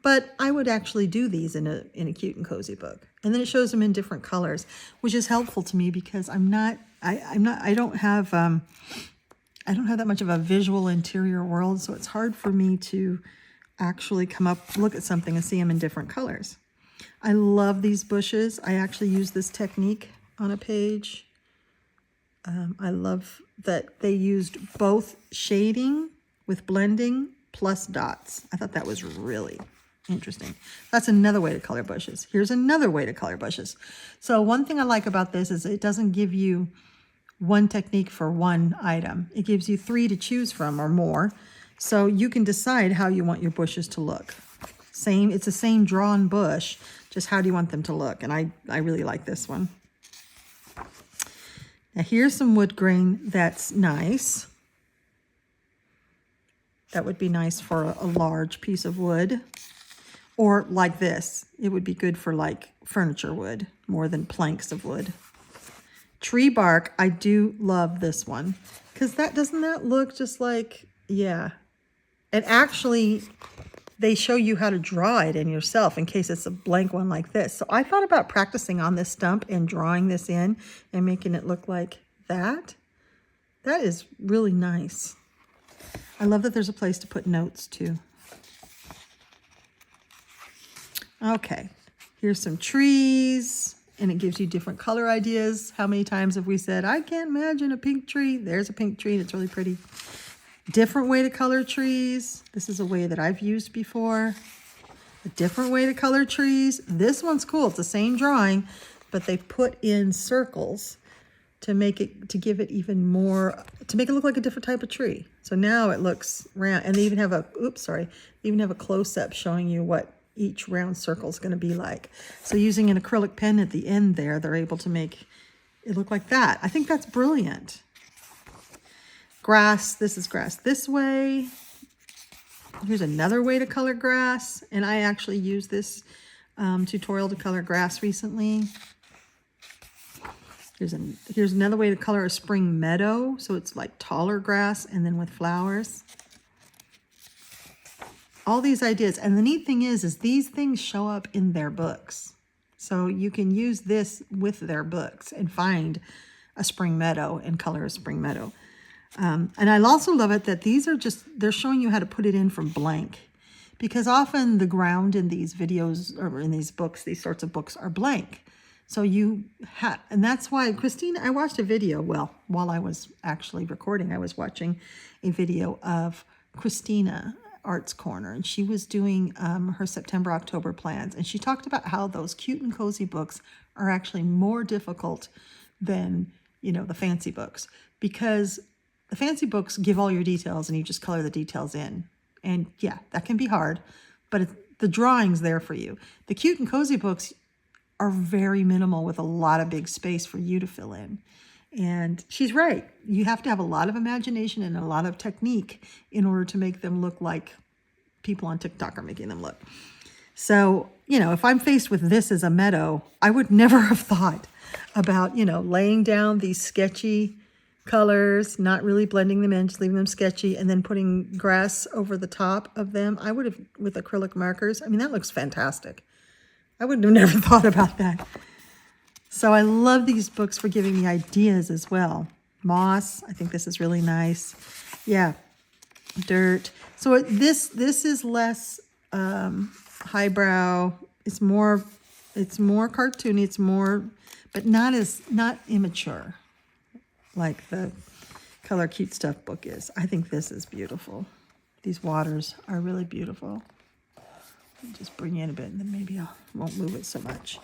but I would actually do these in a cute and cozy book. And then it shows them in different colors, which is helpful to me because I don't have that much of a visual interior world. So it's hard for me to actually look at something and see them in different colors. I love these bushes. I actually use this technique on a page. I love that they used both shading with blending plus dots. I thought that was really interesting. That's another way to color bushes. Here's another way to color bushes. So one thing I like about this is it doesn't give you one technique for one item. It gives you 3 to choose from or more. So you can decide how you want your bushes to look. It's the same drawn bush, just how do you want them to look? And I really like this one. Now here's some wood grain that's nice. That would be nice for a large piece of wood. Or like this. It would be good for like furniture wood more than planks of wood. Tree bark, I do love this one. Because doesn't that look just like, yeah. And actually, they show you how to draw it in yourself in case it's a blank one like this. So I thought about practicing on this stump and drawing this in and making it look like that. That is really nice. I love that there's a place to put notes too. Okay, here's some trees, and it gives you different color ideas. How many times have we said, I can't imagine a pink tree? There's a pink tree, and it's really pretty. Different way to color trees. This is a way that I've used before. a different way to color trees. This one's cool. It's the same drawing, but they put in circles to make it, to give it even more, to make it look like a different type of tree. So now it looks round, and they even have a, oops, sorry, they even have a close-up showing you what each round circle is going to be like. So using an acrylic pen at the end there, they're able to make it look like that. I think that's brilliant. Grass, this is grass this way. Here's another way to color grass, and I actually used this tutorial to color grass recently. Here's another way to color a spring meadow, so it's like taller grass and then with flowers. All these ideas, and the neat thing is these things show up in their books. So you can use this with their books and find a spring meadow and color a spring meadow. And I also love it that these are just, they're showing you how to put it in from blank. Because often the ground in these videos or in these books, these sorts of books are blank. So you have, and that's why Christine, I watched a video, well, while I was actually recording, I was watching a video of Christina Arts Corner, and she was doing her September, October plans. And she talked about how those cute and cozy books are actually more difficult than, you know, the fancy books, because the fancy books give all your details and you just color the details in. And yeah, that can be hard, but the drawing's there for you. The cute and cozy books are very minimal with a lot of big space for you to fill in. And she's right. You have to have a lot of imagination and a lot of technique in order to make them look like people on TikTok are making them look. So, you know, if I'm faced with this as a meadow, I would never have thought about, you know, laying down these sketchy colors, not really blending them in, just leaving them sketchy, and then putting grass over the top of them. I would have, with acrylic markers. I mean, that looks fantastic. I would have never thought about that. So I love these books for giving me ideas as well. Moss, I think this is really nice. Yeah, dirt. So this is less highbrow. It's more cartoony. It's more, but not immature like the Color Cute Stuff book is. I think this is beautiful. These waters are really beautiful. Just bring in a bit, and then maybe I won't move it so much.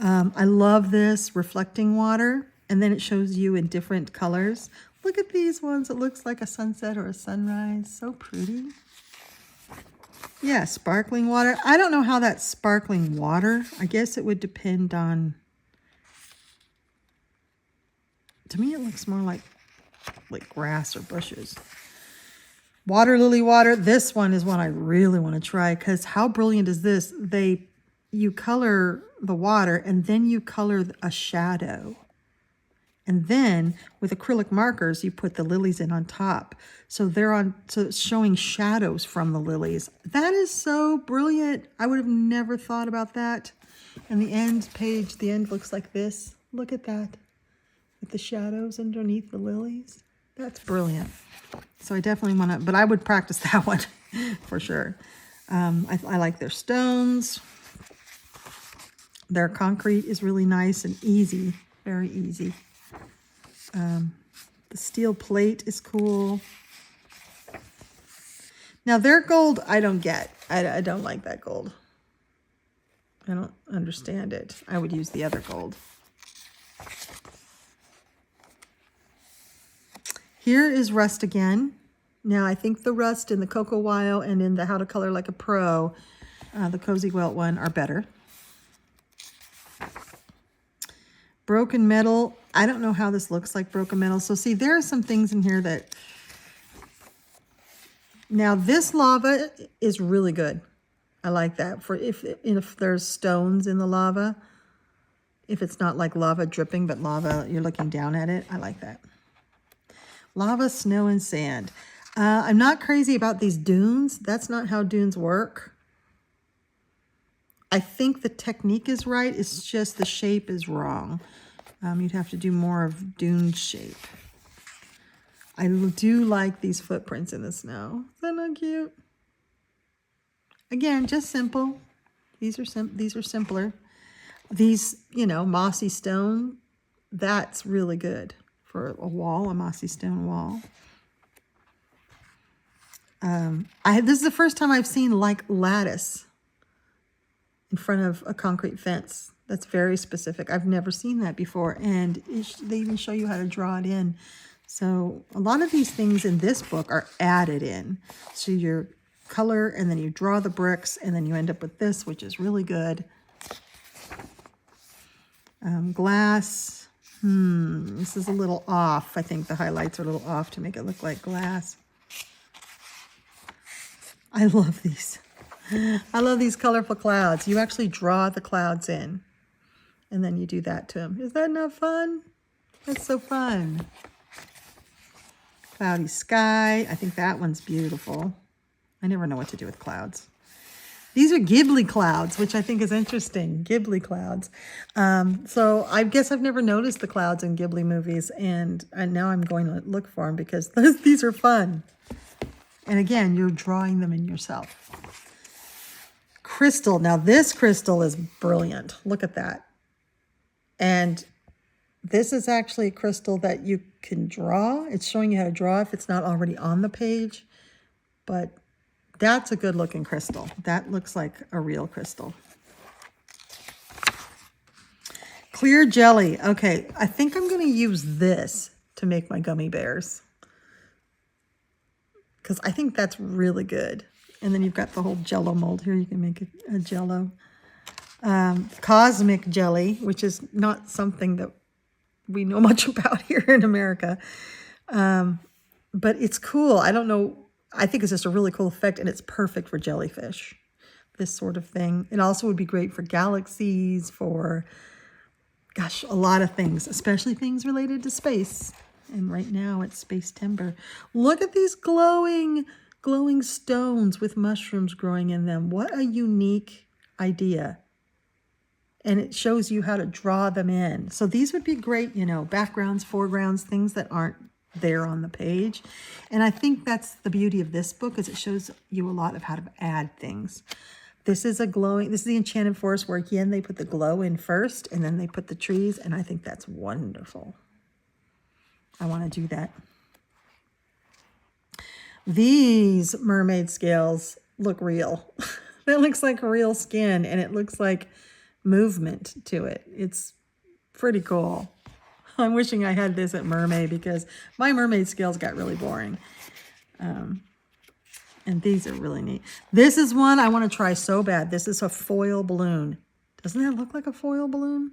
I love this reflecting water, and then it shows you in different colors. Look at these ones. It looks like a sunset or a sunrise. So pretty. Yeah, sparkling water. I don't know how that's sparkling water. I guess it would depend on... To me, it looks more like grass or bushes. Water lily water. This one is one I really want to try, because how brilliant is this? You color the water and then you color a shadow. And then with acrylic markers, you put the lilies in on top. So it's showing shadows from the lilies. That is so brilliant. I would have never thought about that. And the end page, the end looks like this. Look at that. With the shadows underneath the lilies. That's brilliant. So I definitely want to, but I would practice that one for sure. I like their stones. Their concrete is really nice and easy, very easy. The steel plate is cool. Now their gold, I don't get. I don't like that gold. I don't understand it. I would use the other gold. Here is rust again. Now I think the rust in the Cocoa Wile and in the How to Color Like a Pro, the Cozy Welt one, are better. Broken metal. I don't know how this looks like broken metal. So see, there are some things in here that... Now this lava is really good. I like that. For if there's stones in the lava, if it's not like lava dripping, but lava, you're looking down at it, I like that. Lava, snow, and sand. I'm not crazy about these dunes. That's not how dunes work. I think the technique is right. It's just the shape is wrong. You'd have to do more of dune shape. I do like these footprints in the snow. Isn't that cute? Again, just simple. These are simpler. These, you know, mossy stone, that's really good for a wall, a mossy stone wall. This is the first time I've seen like lattice in front of a concrete fence. That's very specific. I've never seen that before. And they even show you how to draw it in. So a lot of these things in this book are added in. So your color, and then you draw the bricks, and then you end up with this, which is really good. Glass. This is a little off. I think the highlights are a little off to make it look like glass. I love these. I love these colorful clouds. You actually draw the clouds in, and then you do that to them. Is that not fun? That's so fun. Cloudy sky. I think that one's beautiful. I never know what to do with clouds. These are Ghibli clouds, which I think is interesting. Ghibli clouds. So I guess I've never noticed the clouds in Ghibli movies, and now I'm going to look for them because these are fun. And again, you're drawing them in yourself. Crystal. Now this crystal is brilliant. Look at that. And this is actually a crystal that you can draw. It's showing you how to draw if it's not already on the page. But that's a good looking crystal. That looks like a real crystal. Clear jelly. Okay, I think I'm going to use this to make my gummy bears, because I think that's really good. And then you've got the whole Jello mold here. You can make a Jello. Cosmic jelly, which is not something that we know much about here in America. But it's cool. I don't know. I think it's just a really cool effect, and it's perfect for jellyfish, this sort of thing. It also would be great for galaxies, for, gosh, a lot of things, especially things related to space. And right now it's space timber. Look at these glowing stones with mushrooms growing in them. What a unique idea. And it shows you how to draw them in. So these would be great, backgrounds, foregrounds, things that aren't there on the page. And I think that's the beauty of this book, is it shows you a lot of how to add things. This is the Enchanted Forest, where again they put the glow in first and then they put the trees, and I think that's wonderful. I want to do that. These mermaid scales look real. That looks like real skin, and it looks like movement to it. It's pretty cool. I'm wishing I had this at Mermaid, because my mermaid scales got really boring. And these are really neat. This is one I want to try so bad. This is a foil balloon. Doesn't that look like a foil balloon?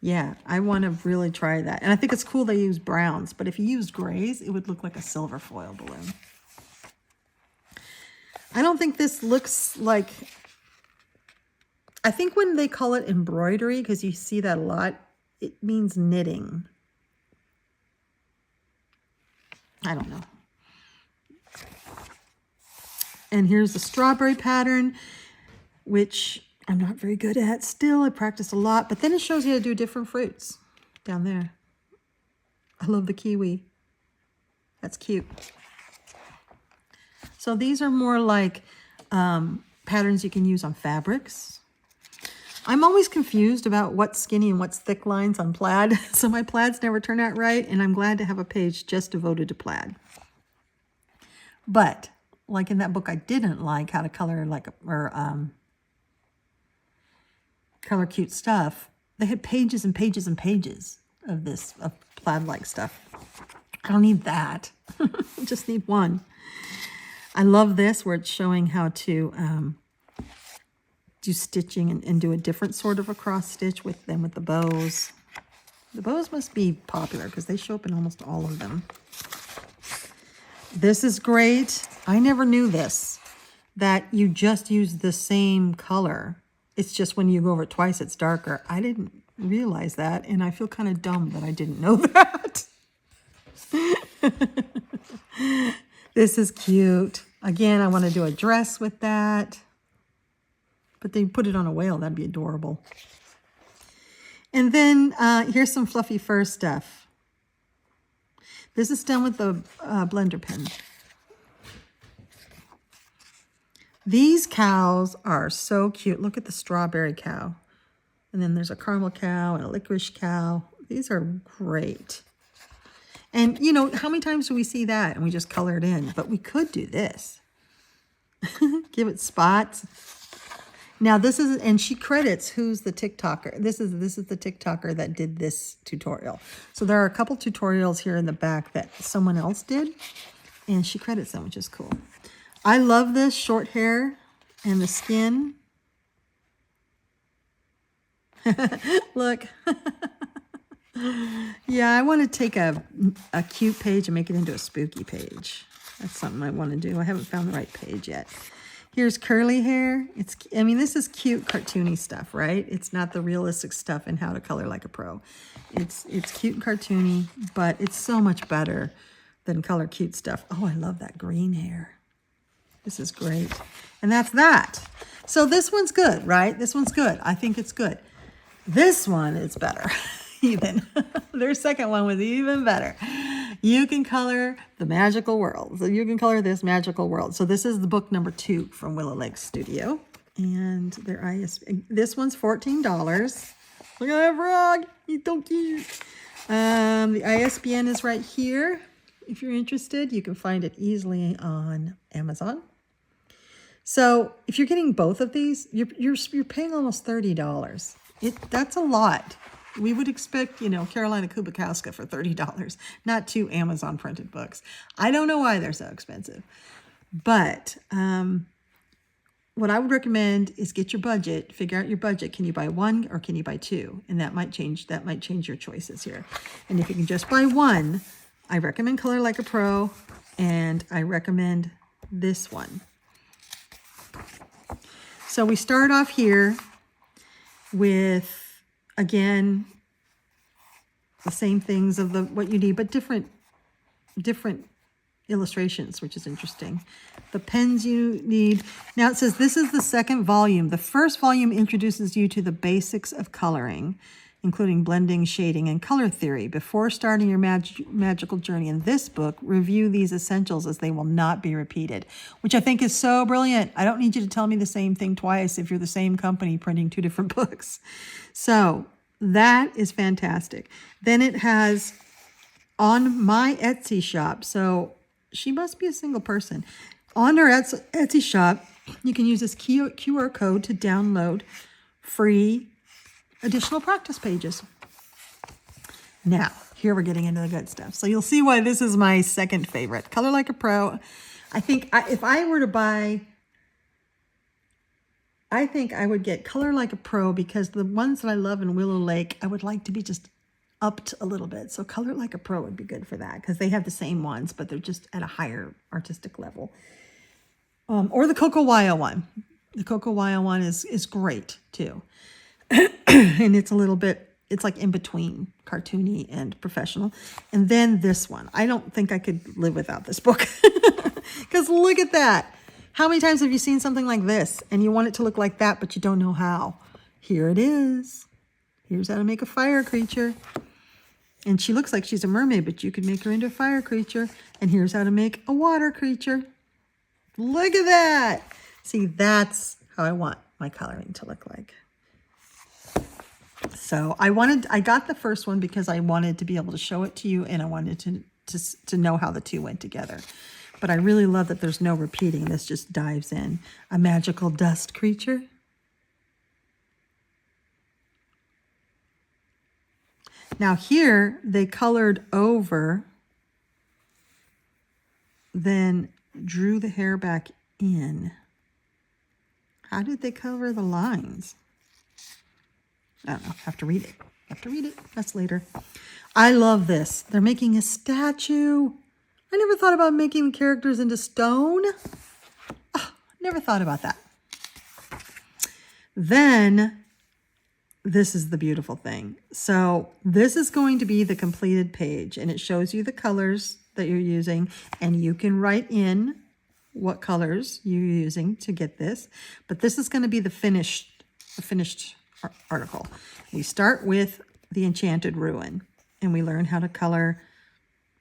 Yeah, I want to really try that. And I think it's cool they use browns, but if you used grays, it would look like a silver foil balloon. I don't think this looks like... I think when they call it embroidery, because you see that a lot, it means knitting. I don't know. And here's the strawberry pattern, which I'm not very good at still. I practiced a lot, but then it shows you how to do different fruits down there. I love the kiwi. That's cute. So these are more like patterns you can use on fabrics. I'm always confused about what's skinny and what's thick lines on plaid. So my plaids never turn out right, and I'm glad to have a page just devoted to plaid. But like in that book I didn't like, how to color color cute stuff, they had pages and pages and pages of plaid-like stuff. I don't need that. I just need one. I love this, where it's showing how to do stitching and do a different sort of a cross stitch with the bows. The bows must be popular because they show up in almost all of them. This is great. I never knew this, that you just use the same color. It's just when you go over it twice, it's darker. I didn't realize that, and I feel kind of dumb that I didn't know that. This is cute. Again, I want to do a dress with that. But they put it on a whale. That'd be adorable. And then here's some fluffy fur stuff. This is done with the blender pen. These cows are so cute. Look at the strawberry cow. And then there's a caramel cow and a licorice cow. These are great. And, how many times do we see that and we just color it in? But we could do this. Give it spots. Now this is, and she credits who's the TikToker. This is the TikToker that did this tutorial. So there are a couple tutorials here in the back that someone else did, and she credits them, which is cool. I love this short hair and the skin. Look. Yeah, I want to take a cute page and make it into a spooky page. That's something I want to do. I haven't found the right page yet. Here's curly hair. I mean, this is cute, cartoony stuff, right? It's not the realistic stuff in How to Color Like a Pro. It's cute and cartoony, but it's so much better than color cute stuff. Oh, I love that green hair. This is great. And that's that. So this one's good, right? This one's good. I think it's good. This one is better, even. Their second one was even better. You can color the magical world. So you can color this magical world. So this is the book number 2 from Willow Lake Studio. And their ISBN. This one's $14. Look at that frog. He's so cute. The ISBN is right here. If you're interested, you can find it easily on Amazon. So if you're getting both of these, you're paying almost $30. That's a lot. We would expect, you know, Carolina Kubikowska for $30, not 2 Amazon printed books. I don't know why they're so expensive. But what I would recommend is get your budget, figure out your budget. Can you buy 1 or can you buy 2? And that might change your choices here. And if you can just buy 1, I recommend Color Like a Pro, and I recommend this one. So we start off here with, again, the same things of what you need, but different illustrations, which is interesting. The pens you need. Now it says this is the second volume. The first volume introduces you to the basics of coloring, including blending, shading, and color theory. Before starting your magical journey in this book, review these essentials as they will not be repeated, which I think is so brilliant. I don't need you to tell me the same thing twice if you're the same company printing 2 different books. So that is fantastic. Then it has on my Etsy shop. So she must be a single person. On her Etsy shop, you can use this QR code to download free additional practice pages. Now, here we're getting into the good stuff. So you'll see why this is my second favorite. Color Like a Pro. I think if I were to buy, I think I would get Color Like a Pro because the ones that I love in Willow Lake, I would like to be just upped a little bit. So Color Like a Pro would be good for that because they have the same ones, but they're just at a higher artistic level. Or the Coco Wyo one. The Coco Wyo one is great too. And it's a little bit, it's like in between cartoony and professional. And then this one. I don't think I could live without this book. Because look at that. How many times have you seen something like this and you want it to look like that, but you don't know how? Here it is. Here's how to make a fire creature. And she looks like she's a mermaid, but you could make her into a fire creature. And here's how to make a water creature. Look at that. See, that's how I want my coloring to look like. So I got the first one because I wanted to be able to show it to you, and I wanted to know how the 2 went together. But I really love that there's no repeating. This just dives in. A magical dust creature. Now here they colored over, then drew the hair back in. How did they cover the lines? I don't know. Have to read it. That's later. I love this. They're making a statue. I never thought about making the characters into stone. Oh, never thought about that. Then, this is the beautiful thing. So this is going to be the completed page, and it shows you the colors that you're using, and you can write in what colors you're using to get this. But this is going to be the finished article. We start with the Enchanted Ruin, and we learn how to color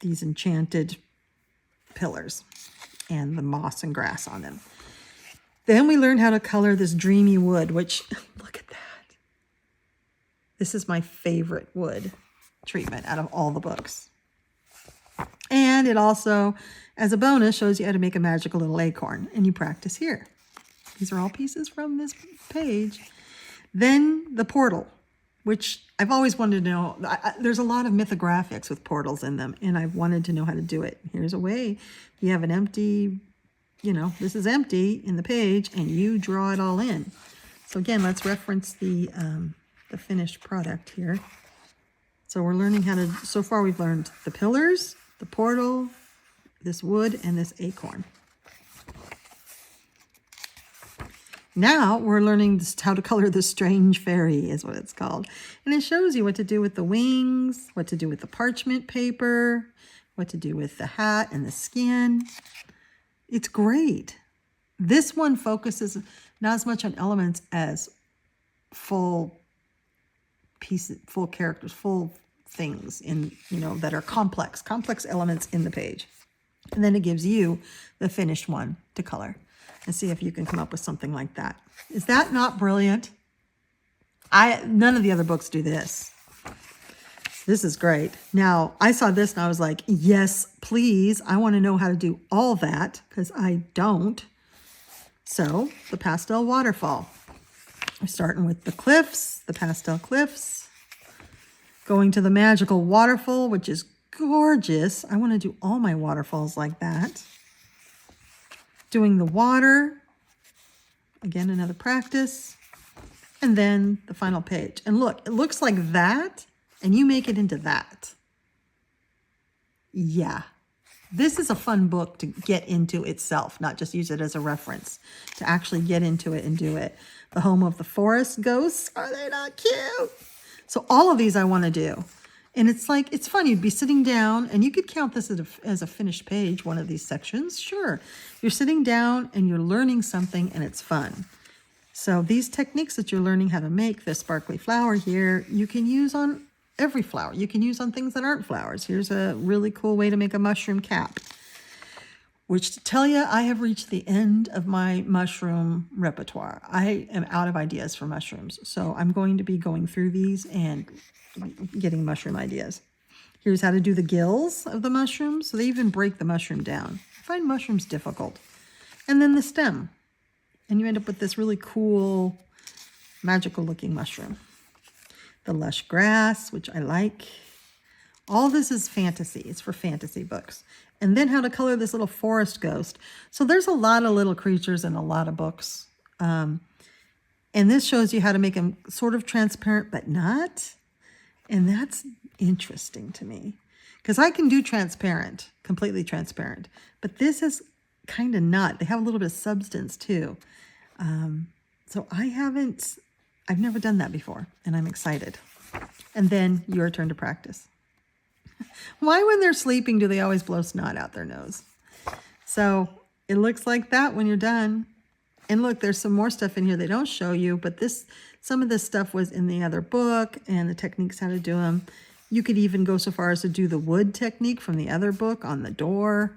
these enchanted pillars and the moss and grass on them. Then we learn how to color this dreamy wood, which, look at that. This is my favorite wood treatment out of all the books. And it also, as a bonus, shows you how to make a magical little acorn, and you practice here. These are all pieces from this page. Then the portal, which I've always wanted to know. There's a lot of mythographics with portals in them, and I've wanted to know how to do it. Here's a way. You have an empty, this is empty in the page, and you draw it all in. So again, let's reference the finished product here. So we're learning how to, so far we've learned the pillars, the portal, this wood, and this acorn. Now we're learning how to color the strange fairy is what it's called. And it shows you what to do with the wings, what to do with the parchment paper, what to do with the hat and the skin. It's great. This one focuses not as much on elements as full pieces, full characters, full things in, that are complex elements in the page. And then it gives you the finished one to color. And see if you can come up with something like that. Is that not brilliant? None of the other books do this. This is great. Now, I saw this and I was like, yes, please. I want to know how to do all that because I don't. So, the pastel waterfall. We're starting with the cliffs, the pastel cliffs. Going to the magical waterfall, which is gorgeous. I want to do all my waterfalls like that. Doing the water, again, another practice, and then the final page. And look, it looks like that, and you make it into that. Yeah, this is a fun book to get into itself, not just use it as a reference, to actually get into it and do it. The home of the forest ghosts, are they not cute? So all of these I want to do. And it's like, it's fun. You'd be sitting down, and you could count this as a finished page, one of these sections. Sure. You're sitting down, and you're learning something, and it's fun. So these techniques that you're learning how to make, the sparkly flower here, you can use on every flower. You can use on things that aren't flowers. Here's a really cool way to make a mushroom cap. Which, to tell you, I have reached the end of my mushroom repertoire. I am out of ideas for mushrooms. So I'm going to be going through these and getting mushroom ideas. Here's how to do the gills of the mushrooms. So they even break the mushroom down. I find mushrooms difficult. And then the stem. And you end up with this really cool, magical looking mushroom. The lush grass, which I like. All this is fantasy. It's for fantasy books. And then how to color this little forest ghost. So there's a lot of little creatures in a lot of books. And this shows you how to make them sort of transparent, but not. And that's interesting to me because I can do transparent, completely transparent, but this is kind of not. They have a little bit of substance too. So I've never done that before, and I'm excited. And then your turn to practice. Why when they're sleeping do they always blow snot out their nose? So it looks like that when you're done. And look, there's some more stuff in here they don't show you, but some of this stuff was in the other book and the techniques how to do them. You could even go so far as to do the wood technique from the other book on the door.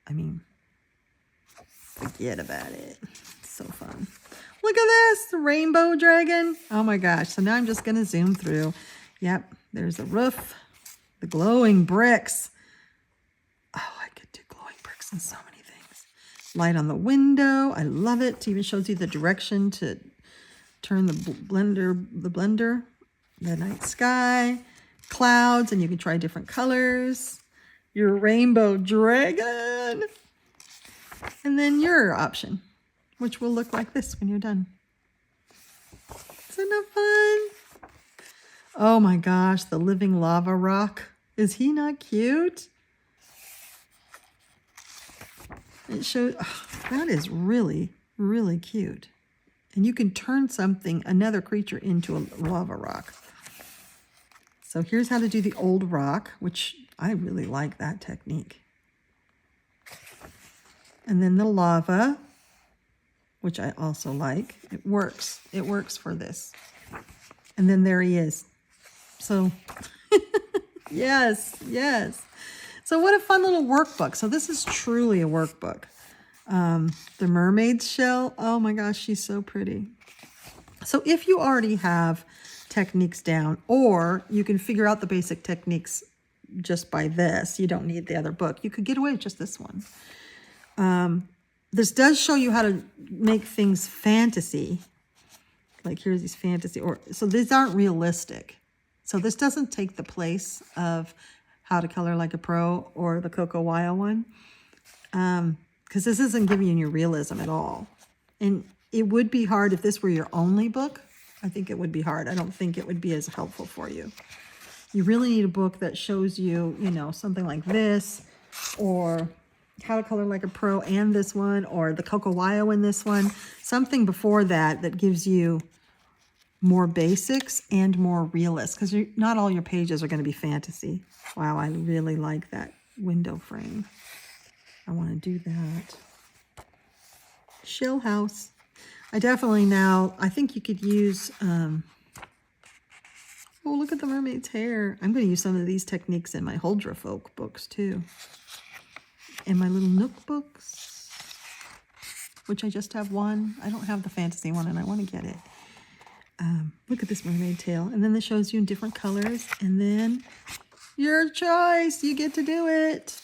I mean, forget about it. It's so fun. Look at this, the rainbow dragon. Oh my gosh. So now I'm just going to zoom through. Yep, there's the roof, the glowing bricks. Oh, I could do glowing bricks in so many things. Light on the window. I love it. It even shows you the direction to turn the blender, the night sky, clouds, and you can try different colors. Your rainbow dragon. And then your option, which will look like this when you're done. Isn't that fun? Oh my gosh, the living lava rock. Is he not cute? It shows, that is really, really cute. And you can turn another creature into a lava rock. So here's how to do the old rock, which I really like that technique. And then the lava, which I also like. It works. It works for this. And then there he is. So, yes, yes. So what a fun little workbook. So this is truly a workbook. The mermaid's shell. Oh my gosh, she's so pretty. So if you already have techniques down, or you can figure out the basic techniques just by this, you don't need the other book. You could get away with just this one. this does show you how to make things fantasy. Like here's these fantasy, so these aren't realistic. So this doesn't take the place of How to Color Like a Pro or the Coco Wile one. Because this isn't giving you realism at all. And it would be hard if this were your only book. I think it would be hard. I don't think it would be as helpful for you. You really need a book that shows you, you know, something like this, or How to Color Like a Pro and this one, or the Coco Wile in this one. Something before that that gives you more basics and more realist, because not all your pages are going to be fantasy. Wow, I really like that window frame. I want to do that. Shill house. I definitely now, I think you could use, oh, look at the mermaid's hair. I'm going to use some of these techniques in my Huldra Folk books too. And my little Nook books, which I just have one. I don't have the fantasy one and I want to get it. Look at this mermaid tail. And then this shows you in different colors. And then your choice. You get to do it.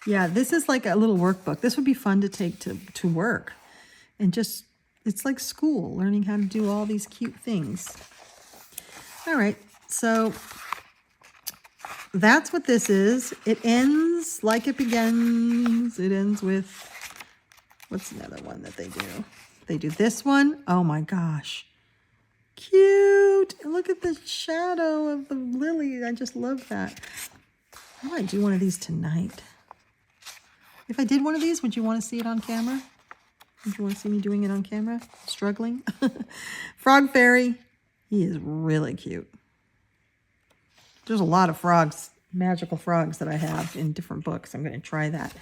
Yeah, this is like a little workbook. This would be fun to take to work. And just, it's like school, learning how to do all these cute things. All right, so that's what this is. It ends like it begins. It ends with, what's another one that they do? They do this one. Oh my gosh. Cute. Look at the shadow of the lily. I just love that. I might do one of these tonight. If I did one of these, would you want to see it on camera? Would you want to see me doing it on camera? Struggling? Frog Fairy. He is really cute. There's a lot of frogs, magical frogs that I have in different books. I'm going to try that.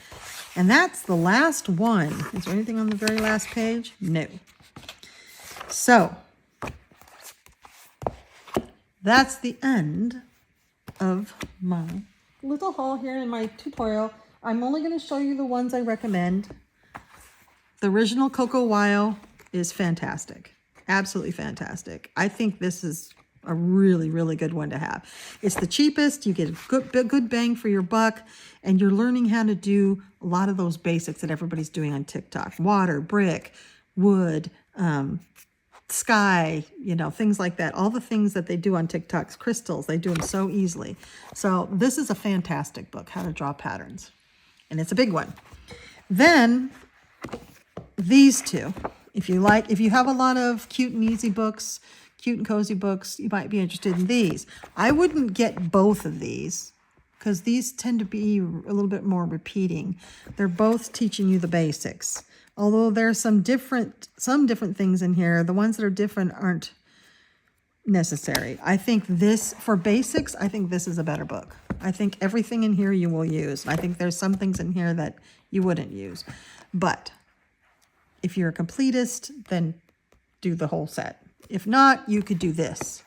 And that's the last one. Is there anything on the very last page? No. So that's the end of my little haul here in my tutorial. I'm only going to show you the ones I recommend. The original Coco Wile is fantastic. Absolutely fantastic. I think this is a really, really good one to have. It's the cheapest. You get a good bang for your buck, and you're learning how to do a lot of those basics that everybody's doing on TikTok. Water, brick, wood, sky, you know, things like that. All the things that they do on TikToks, crystals, they do them so easily. So this is a fantastic book, How to Draw Patterns. And it's a big one. Then these two, if you have a lot of cute and easy books, cute and cozy books, you might be interested in these. I wouldn't get both of these because these tend to be a little bit more repeating. They're both teaching you the basics. Although there's some different things in here, the ones that are different aren't necessary. I think this, for basics, I think this is a better book. I think everything in here you will use. I think there's some things in here that you wouldn't use. But if you're a completist, then do the whole set. If not, you could do this.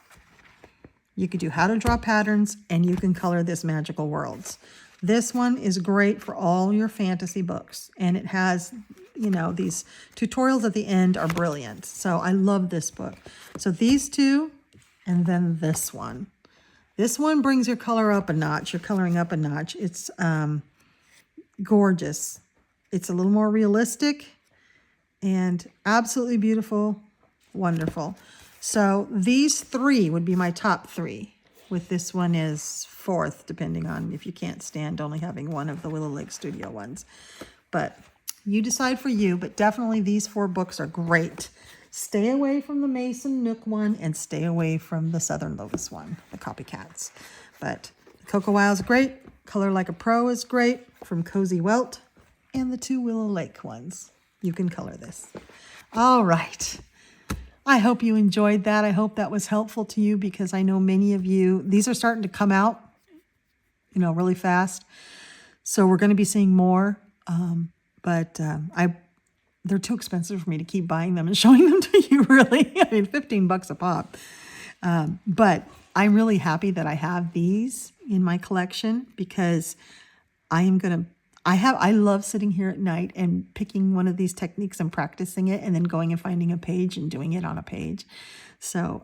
You could do How to Draw Patterns, and you can color this Magical Worlds. This one is great for all your fantasy books, and it has, you know, these tutorials at the end are brilliant. So I love this book. So these two, and then this one. This one brings your color up a notch. You're coloring up a notch. It's gorgeous. It's a little more realistic and absolutely beautiful. Wonderful. So these three would be my top three, with this one is fourth, depending on if you can't stand only having one of the Willow Lake Studio ones. But you decide for you, but definitely these four books are great. Stay away from the Mason Nook one and stay away from the Southern Lotus one, the copycats. But Coco Wile is great. Color Like a Pro is great from Cozy Welt. And the two Willow Lake ones. You can color this. All right. I hope you enjoyed that. I hope that was helpful to you, because I know many of you, these are starting to come out, you know, really fast. So we're going to be seeing more. They're too expensive for me to keep buying them and showing them to you, really. I mean, $15 a pop. But I'm really happy that I have these in my collection, because I love sitting here at night and picking one of these techniques and practicing it, and then going and finding a page and doing it on a page. So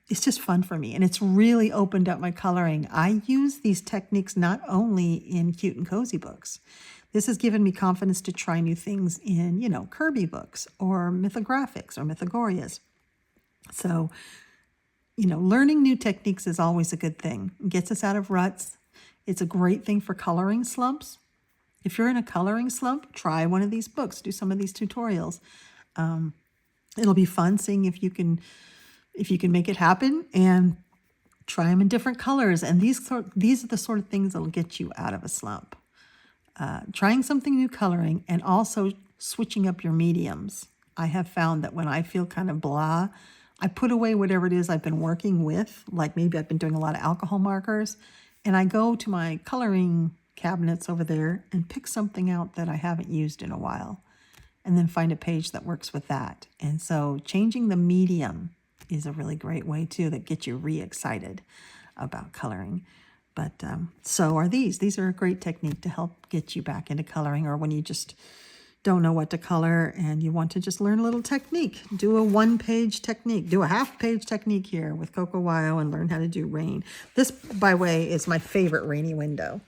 it's just fun for me, and it's really opened up my coloring. I use these techniques not only in cute and cozy books. This has given me confidence to try new things in, Kirby books or mythographics or mythogorias. So, learning new techniques is always a good thing. It gets us out of ruts. It's a great thing for coloring slumps. If you're in a coloring slump, try one of these books. Do some of these tutorials. It'll be fun seeing if you can make it happen, and try them in different colors. And these are the sort of things that'll get you out of a slump. Trying something new coloring, and also switching up your mediums. I have found that when I feel kind of blah, I put away whatever it is I've been working with. Like maybe I've been doing a lot of alcohol markers, and I go to my coloring cabinets over there and pick something out that I haven't used in a while, and then find a page that works with that. And so changing the medium is a really great way too, that gets you re-excited about coloring. But so are these. These are a great technique to help get you back into coloring, or when you just don't know what to color and you want to just learn a little technique. Do a 1-page technique. Do a half-page technique here with Coco Wyo and learn how to do rain. This, by the way, is my favorite rainy window.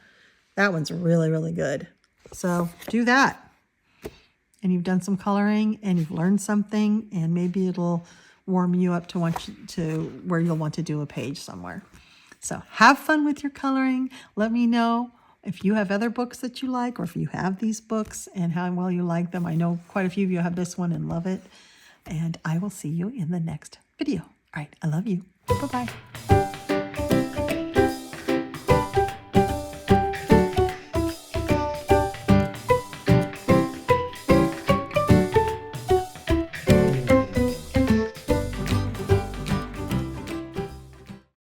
That one's really, really good. So do that. And you've done some coloring and you've learned something, and maybe it'll warm you up to where you'll want to do a page somewhere. So have fun with your coloring. Let me know if you have other books that you like, or if you have these books and how well you like them. I know quite a few of you have this one and love it. And I will see you in the next video. All right, I love you. Bye-bye.